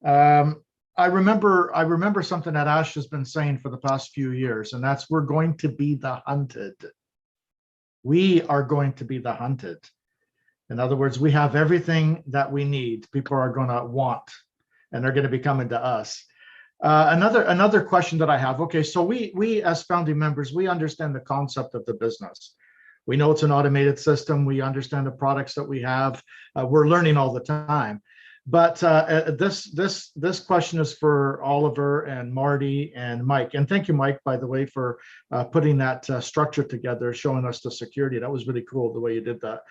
I remember something that Ash has been saying for the past few years, and that's we're going to be the hunted. We are going to be the hunted. In other words, we have everything that we need. People are going to want, and they're going to be coming to us. Another question that I have. Okay, so we as founding members, we understand the concept of the business. We know it's an automated system. We understand the products that we have. We're learning all the time. But this question is for Oliver and Marty and Mike. And thank you, Mike, by the way, for putting that structure together, showing us the security. That was really cool the way you did that.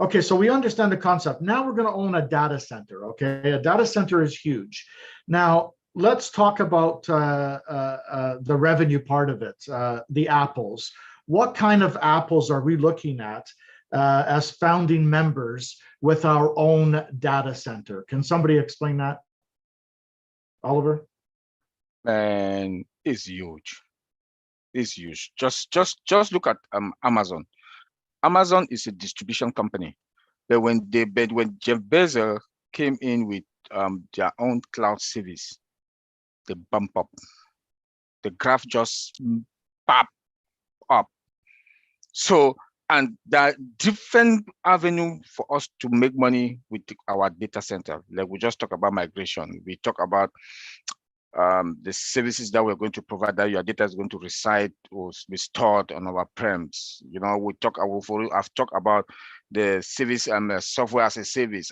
Okay, so we understand the concept. Now we're going to own a data center. Okay, a data center is huge. Now let's talk about the revenue part of it, the apples. What kind of apples are we looking at as founding members with our own data center? Can somebody explain that? Oliver? And it's huge. It's huge. Just look at Amazon. Amazon is a distribution company. But when Jeff Bezos came in with their own cloud service, they bump up. The graph just pop up. So, and there are different avenues for us to make money with our data center. Like we just talked about migration. We talk about the services that we're going to provide, that your data is going to reside or be stored on our premise. You know, I've talked about the service and software as a service,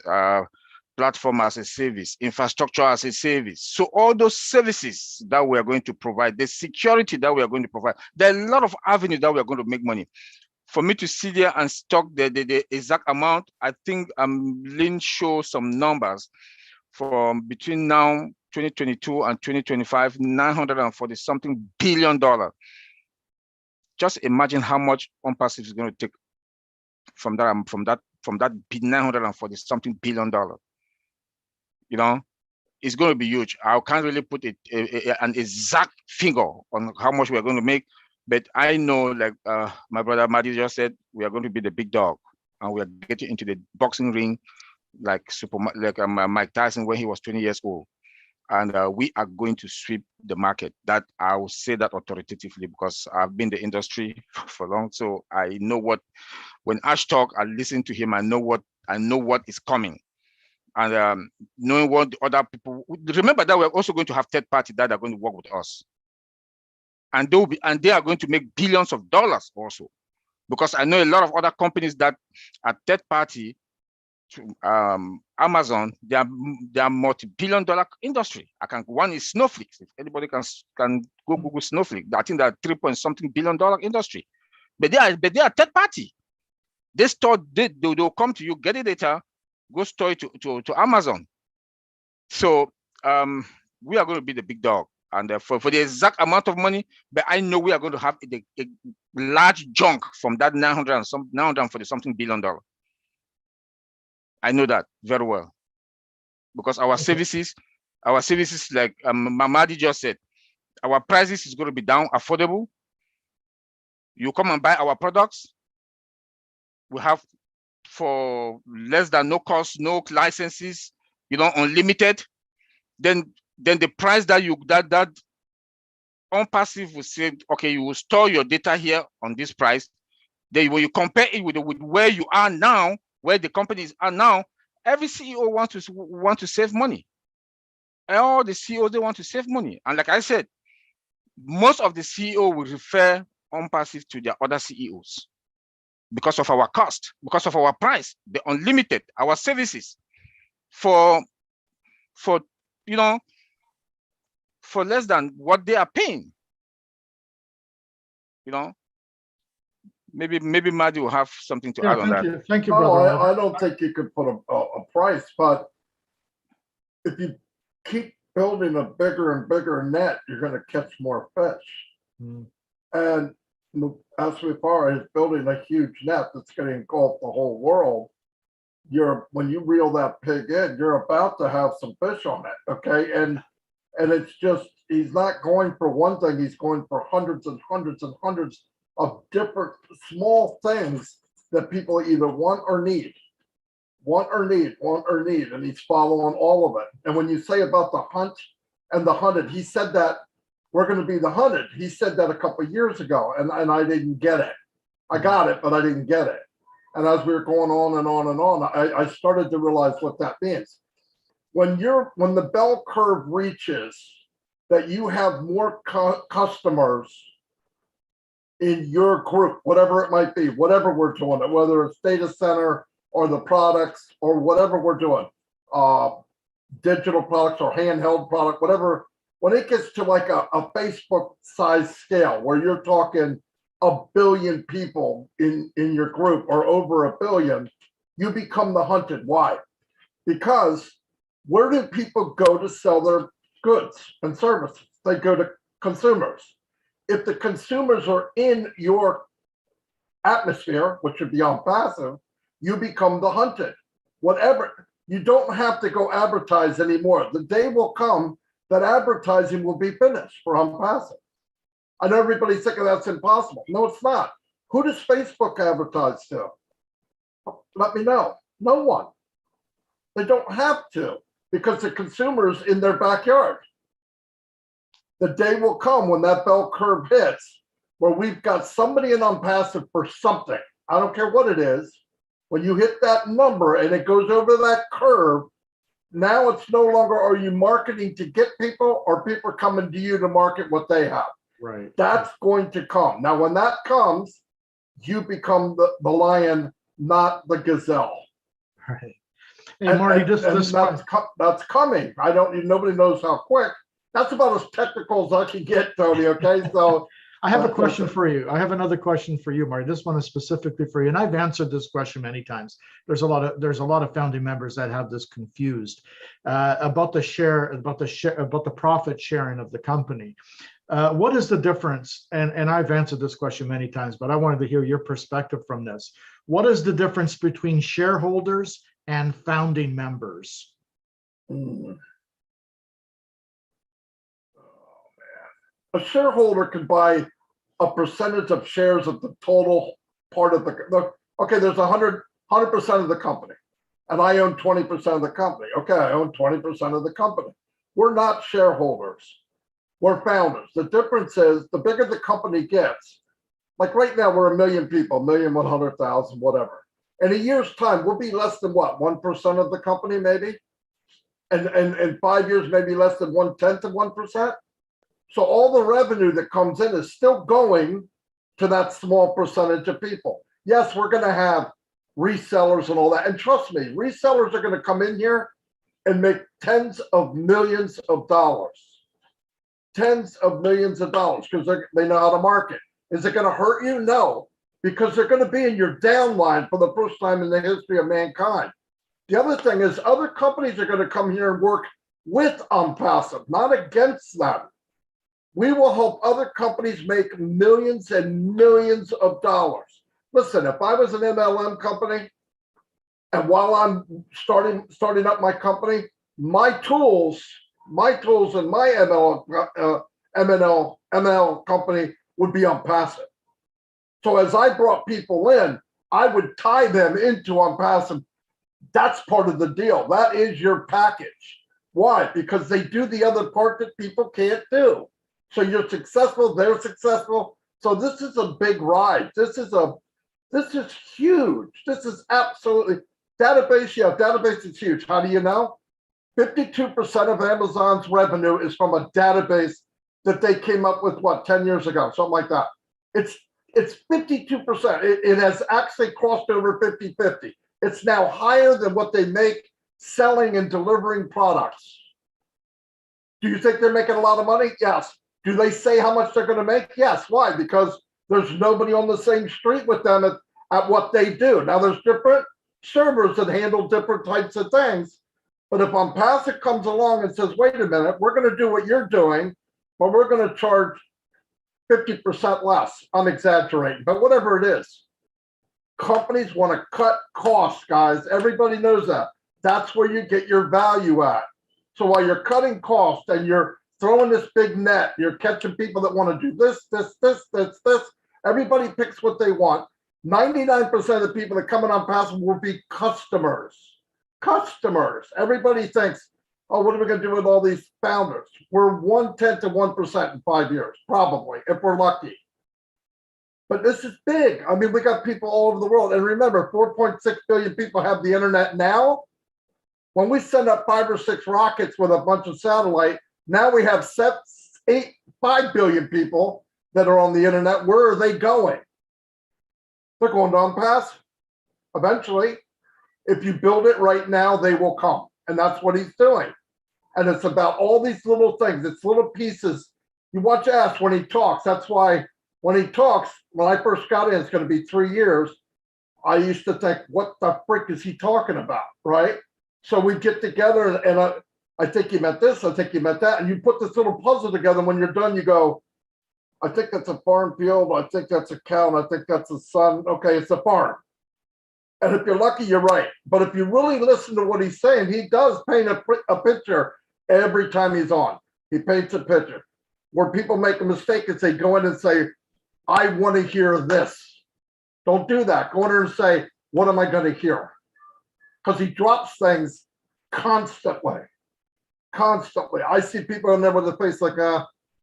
platform as a service, infrastructure as a service. So all those services that we are going to provide, the security that we are going to provide, there are a lot of avenues that we are going to make money. For me to sit there and stock the exact amount, I think Lynn showed some numbers from between now 2022 and 2025, $940 something billion. Just imagine how much OnPassive is going to take from that $940 something billion. You know, it's going to be huge. I can't really put an exact figure on how much we're going to make, but I know, like my brother Marty just said, we are going to be the big dog, and we are getting into the boxing ring like Mike Tyson when he was 20 years old. And we are going to sweep the market. That I will say that authoritatively because I've been in the industry for long. So I know when Ash talk, I listen to him. I know what is coming. And knowing what the other people, remember that we're also going to have third party that are going to work with us. And they are going to make billions of dollars also. Because I know a lot of other companies that are third party to Amazon, they are multi-billion-dollar industry. One is Snowflake. If anybody can go Google Snowflake, I think they're $3-point-something billion industry. But they are third party. They'll come to you, get the data, go store it to Amazon. So we are going to be the big dog. And for the exact amount of money, but I know we are going to have a large chunk from that $940 something billion. I know that very well because our services, like Mamadi just said, our prices is going to be down, affordable. You come and buy our products. We have for less than no cost, no licenses, unlimited. Then the price that OnPassive will say, okay, you will store your data here on this price. Then when you compare it with where you are now, where the companies are now, every CEO want to save money. All the CEOs, they want to save money. And like I said, most of the CEO will refer OnPassive to their other CEOs because of our cost, because of our price, the unlimited, our services for less than what they are paying. Maybe Maddy will have something to add on that. Thank you, No, brother. I don't think you could put a price, but if you keep building a bigger and bigger net, you're going to catch more fish. And SWPR is building a huge net that's going to engulf the whole world. When you reel that pig in, you're about to have some fish on it, okay? And it's just, he's not going for one thing, he's going for hundreds and hundreds and hundreds of different small things that people either want or need, and he's following all of it. And when you say about the hunt and the hunted, he said that we're going to be the hunted. He said that a couple of years ago, and I didn't get it. I got it, but I didn't get it. And as we were going on and on and on, I started to realize what that means. When the bell curve reaches that you have more customers in your group, whatever it might be, whatever we're doing, whether it's data center or the products or whatever we're doing, digital products or handheld product, whatever, when it gets to like a Facebook size scale where you're talking 1 billion people in your group or over 1 billion, you become the hunted. Why? Because where do people go to sell their goods and services? They go to consumers. If the consumers are in your atmosphere, which would be on passive, you become the hunted. Whatever, you don't have to go advertise anymore. The day will come that advertising will be finished for on passive. I know everybody's thinking that's impossible. No, it's not. Who does Facebook advertise to? Let me know. No one. They don't have to because the consumer's in their backyard. The day will come when that bell curve hits where we've got somebody in on passive for something. I don't care what it is. When you hit that number and it goes over that curve, now it's no longer are you marketing to get people or people coming to you to market what they have. Right. That's going to come. Now, when that comes, you become the lion, not the gazelle. Right. Hey, Marty, that's coming. Nobody knows how quick. That's about as technical as I can get, Tony. Okay, so I have a question for you. I have another question for you, Marty. This one is specifically for you, and I've answered this question many times. There's a lot of founding members that have this confused about the profit sharing of the company. What is the difference? And I've answered this question many times, but I wanted to hear your perspective from this. What is the difference between shareholders and founding members? A shareholder can buy a percentage of shares of the total part of okay, there's 100% of the company and I own 20% of the company. Okay, I own 20% of the company. We're not shareholders. We're founders. The difference is the bigger the company gets, like right now we're 1 million people, 1,100,000, whatever. In a year's time, we'll be less than what, 1% of the company maybe? And in 5 years, maybe less than 1/10 of 1%. So all the revenue that comes in is still going to that small percentage of people. Yes, we're going to have resellers and all that. And trust me, resellers are going to come in here and make tens of millions of dollars. Tens of millions of dollars because they know how to market. Is it going to hurt you? No, because they're going to be in your downline for the first time in the history of mankind. The other thing is other companies are going to come here and work with OnPassive, not against them. We will help other companies make millions and millions of dollars. Listen, if I was an MLM company, and while I'm starting up my company, my tools in my ML company would be OnPassive. So as I brought people in, I would tie them into OnPassive. That's part of the deal. That is your package. Why? Because they do the other part that people can't do. So you're successful, they're successful. So this is a big ride. This is huge. This is absolutely database. Yeah, database is huge. How do you know? 52% of Amazon's revenue is from a database that they came up with, what, 10 years ago, something like that. It's 52%. It has actually crossed over 50-50. It's now higher than what they make selling and delivering products. Do you think they're making a lot of money? Yes. Do they say how much they're going to make? Yes. Why? Because there's nobody on the same street with them at what they do. Now, there's different servers that handle different types of things. But if OnPassive comes along and says, wait a minute, we're going to do what you're doing, but we're going to charge 50% less. I'm exaggerating, but whatever it is. Companies want to cut costs, guys. Everybody knows that. That's where you get your value at. So while you're cutting costs and you're throwing this big net, you're catching people that want to do this. Everybody picks what they want. 99% of the people that come in OnPassive will be customers. Customers. Everybody thinks, oh, what are we going to do with all these founders? We're 1/10 of 1% in 5 years, probably, if we're lucky. But this is big. I mean, we got people all over the world. And remember, 4.6 billion people have the internet now. When we send up 5 or 6 rockets with a bunch of satellite, now we have 5 billion people that are on the internet. Where are they going? They're going down pass. Eventually, if you build it right now, they will come. And that's what he's doing. And it's about all these little things. It's little pieces. You watch Ash when he talks. That's why when he talks, when I first got in, it's going to be 3 years. I used to think, what the frick is he talking about? Right? So we get together and I think he meant this. I think he meant that. And you put this little puzzle together. When you're done, you go, I think that's a farm field. I think that's a cow. And I think that's a sun. Okay, it's a farm. And if you're lucky, you're right. But if you really listen to what he's saying, he does paint a picture every time he's on. He paints a picture. Where people make a mistake is they go in and say, I want to hear this. Don't do that. Go in there and say, what am I going to hear? Because he drops things constantly. Constantly. I see people in there with a face like,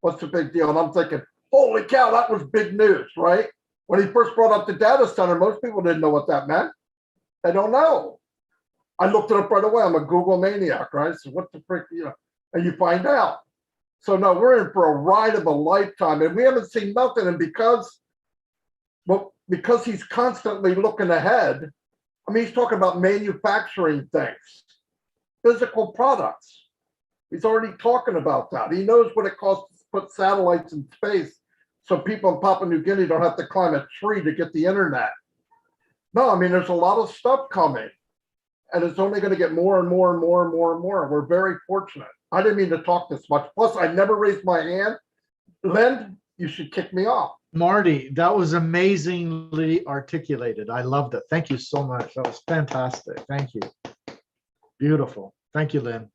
what's the big deal? And I'm thinking, holy cow, that was big news, right? When he first brought up the data center, most people didn't know what that meant. They don't know. I looked it up right away. I'm a Google maniac, right? So what the frick, and you find out. So no, we're in for a ride of a lifetime, and we haven't seen nothing. And because he's constantly looking ahead, I mean, he's talking about manufacturing things, physical products. He's already talking about that. He knows what it costs to put satellites in space so people in Papua New Guinea don't have to climb a tree to get the internet. No, I mean, there's a lot of stuff coming, and it's only going to get more and more and more and more and more. We're very fortunate. I didn't mean to talk this much. Plus, I never raised my hand. Len, you should kick me off. Marty, that was amazingly articulated. I loved it. Thank you so much. That was fantastic. Thank you. Beautiful. Thank you, Lynn.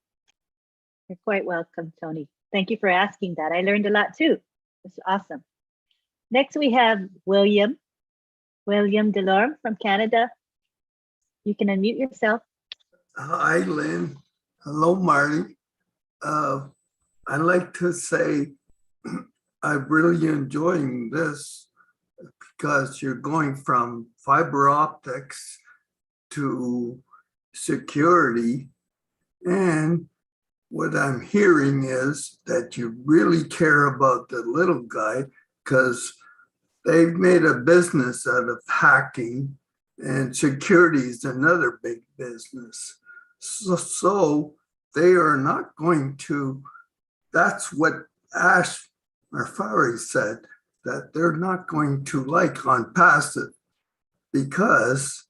You're quite welcome, Tony. Thank you for asking that. I learned a lot too. It's awesome. Next, we have William Delorme from Canada. You can unmute yourself. Hi, Lynn. Hello, Marty. I'd like to say I'm really enjoying this because you're going from fiber optics to security. And what I'm hearing is that you really care about the little guy because they've made a business out of hacking, and security is another big business. So they are not going to, that's what Ash Marfari said, that they're not going to like on passive because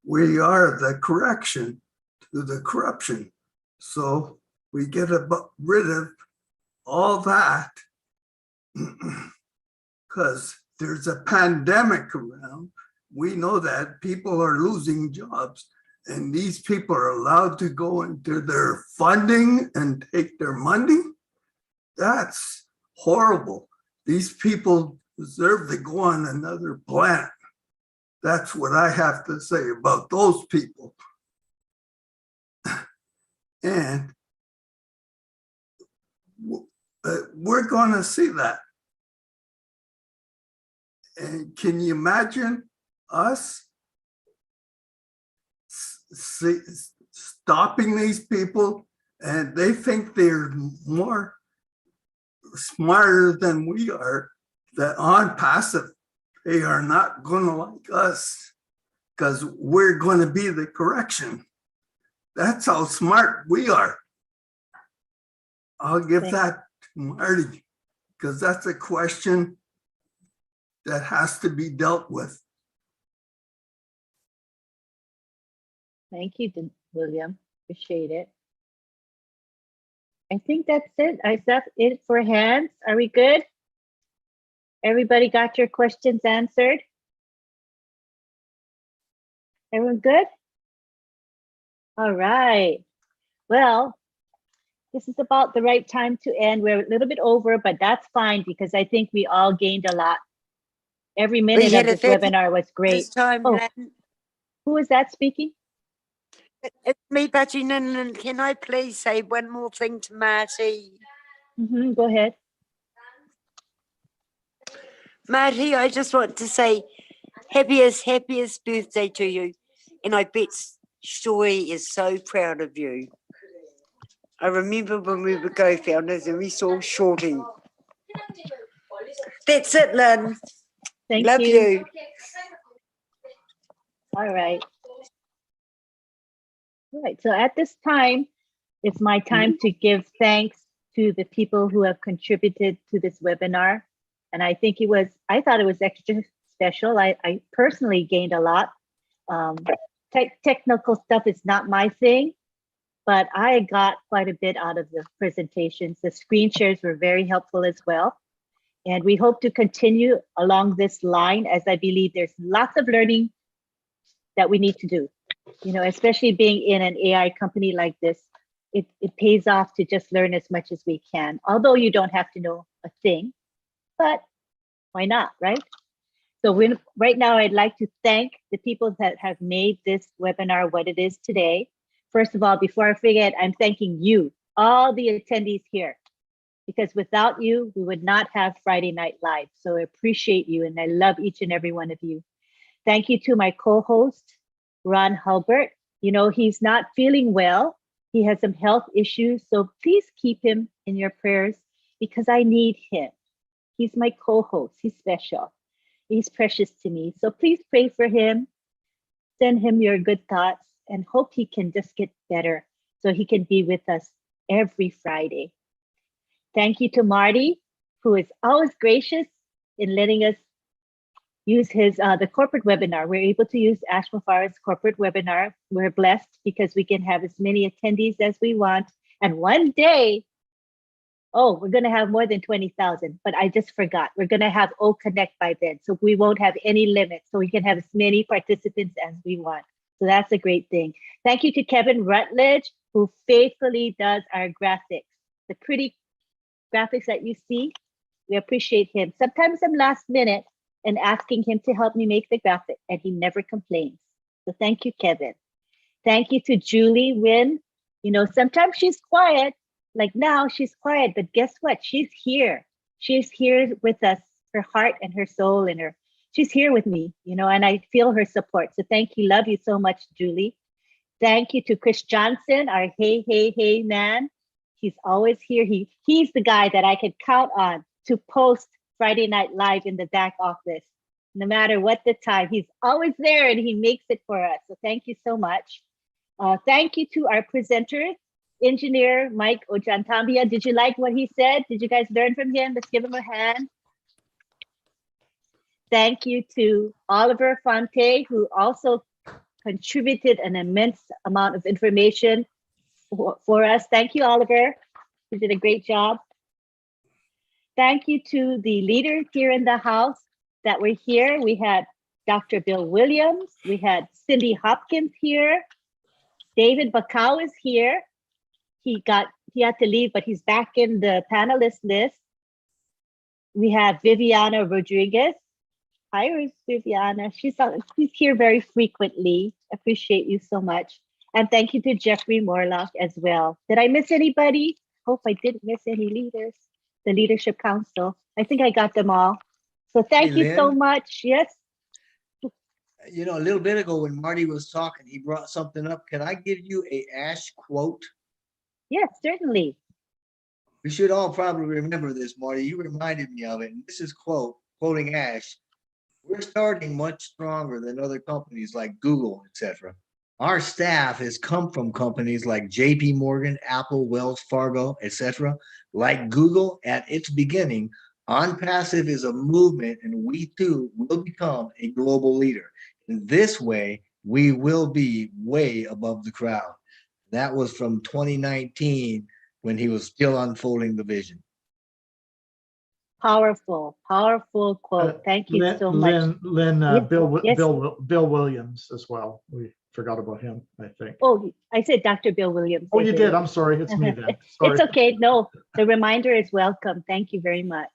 we are the correction to the corruption. So we get rid of all that because there's a pandemic around. We know that people are losing jobs, and these people are allowed to go into their funding and take their money. That's horrible. These people deserve to go on another planet. That's what I have to say about those people. And we're going to see that. And can you imagine us stopping these people, and they think they're more smarter than we are, that on passive, they are not going to like us because we're going to be the correction. That's how smart we are. I'll give that to Marty because that's a question that has to be dealt with. Thank you, William. Appreciate it. I think that's it. Is that it for hands? Are we good? Everybody got your questions answered? Everyone good? All right. Well, this is about the right time to end. We're a little bit over, but that's fine because I think we all gained a lot. Every minute of this webinar was great. This time, oh, who is that speaking? It's me, Patty Noonan. Can I please say one more thing to Marty? Go ahead. Marty, I just want to say happiest birthday to you. And I bet Story is so proud of you. I remember when we were co-founders and we saw Shorty. That's it, Lynn. Thank Love you. All right. All right. So at this time, it's my time to give thanks to the people who have contributed to this webinar. And I thought it was extra special. I personally gained a lot. Technical stuff is not my thing, but I got quite a bit out of the presentations. The screen shares were very helpful as well. And we hope to continue along this line, as I believe there's lots of learning that we need to do. You know, especially being in an AI company like this, it pays off to just learn as much as we can, although you don't have to know a thing, but why not, right? So right now, I'd like to thank the people that have made this webinar what it is today. First of all, before I forget, I'm thanking you, all the attendees here, because without you, we would not have Friday Night Live. So I appreciate you, and I love each and every one of you. Thank you to my co-host, Ron Hulbert. You know, he's not feeling well. He has some health issues, so please keep him in your prayers because I need him. He's my co-host. He's special. He's precious to me. So please pray for him. Send him your good thoughts and hope he can just get better so he can be with us every Friday. Thank you to Marty, who is always gracious in letting us use his the corporate webinar. We're able to use Ash Mufarah's corporate webinar. We're blessed because we can have as many attendees as we want. And one day, we're going to have more than 20,000, but I just forgot. We're going to have O Connect by then. So we won't have any limits. So we can have as many participants as we want. So that's a great thing. Thank you to Kevin Rutledge, who faithfully does our graphics. The pretty graphics that you see, we appreciate him. Sometimes I'm last minute and asking him to help me make the graphic, and he never complains. So thank you, Kevin. Thank you to Julie Wynn. You know, sometimes she's quiet, like now she's quiet, but guess what? She's here. She's here with us, her heart and her soul and she's here with me, you know, and I feel her support. So thank you. Love you so much, Julie. Thank you to Chris Johnson, our hey man. He's always here. He's the guy that I could count on to post Friday Night Live in the back office. No matter what the time, he's always there and he makes it for us. So thank you so much. Thank you to our presenters, Engineer Mike Ojantambia. Did you like what he said? Did you guys learn from him? Let's give him a hand. Thank you to Oliver Fonte, who also contributed an immense amount of information for us. Thank you, Oliver. You did a great job. Thank you to the leaders here in the house that were here. We had Dr. Bill Williams. We had Cindy Hopkins here. David Bacau is here. He had to leave, but he's back in the panelist list. We have Viviana Rodriguez. Hi, Viviana. She's here very frequently. Appreciate you so much. And thank you to Jeffrey Morlock as well. Did I miss anybody? Hope I didn't miss any leaders. The Leadership Council. I think I got them all. So thank you so much. Yes. You know, a little bit ago when Marty was talking, he brought something up. Can I give you a Ash quote? Yes, certainly. We should all probably remember this, Marty. You reminded me of it. And this is quoting Ash. We're starting much stronger than other companies like Google, etc. Our staff has come from companies like JP Morgan, Apple, Wells Fargo, etc. Like Google at its beginning, OnPassive is a movement and we too will become a global leader. In this way, we will be way above the crowd. That was from 2019 when he was still unfolding the vision. Powerful, powerful quote. Thank you so much. Lynn, Yes, yes. Bill Williams as well. We forgot about him, I think. Oh, I said Dr. Bill Williams. Oh, you did. I'm sorry. It's me then. Sorry. It's okay. No, the reminder is welcome. Thank you very much.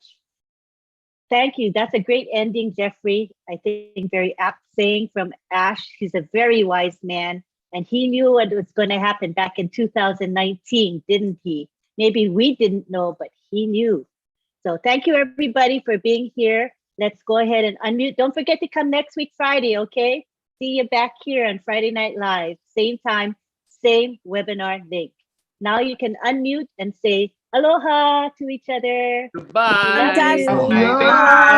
Thank you. That's a great ending, Jeffrey. I think very apt saying from Ash. He's a very wise man, and he knew what was going to happen back in 2019, didn't he? Maybe we didn't know, but he knew. So thank you, everybody, for being here. let's go ahead and unmute. Don't forget to come next week, Friday, okay? See you back here on Friday Night Live. Same time, same webinar link. Now you can unmute and say aloha to each other. Goodbye. Love you.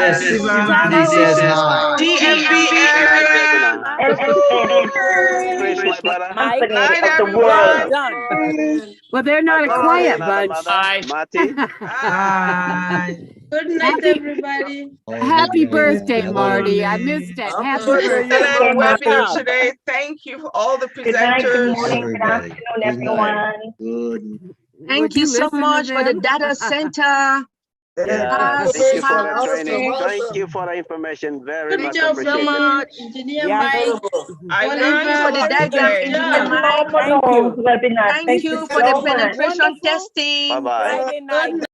Yes, everybody says hi. DMV area. Night of the world. Well, they're not a quiet bunch. Good night, everybody. Happy birthday, Marty. I missed it. Happy birthday. Excellent webinar today. Thank you for all the presenters. Everybody. Good night. Good. Thank Would you you so listen to much for the them? data center. Yeah, thank you for the Awesome. training. Thank you for the information. Very Good much job so appreciated. much, Engineer Mike. I Oliver learned for the something diagram, today. Engineer Mike. Thank you. Thank you for the penetration testing. Bye bye. Good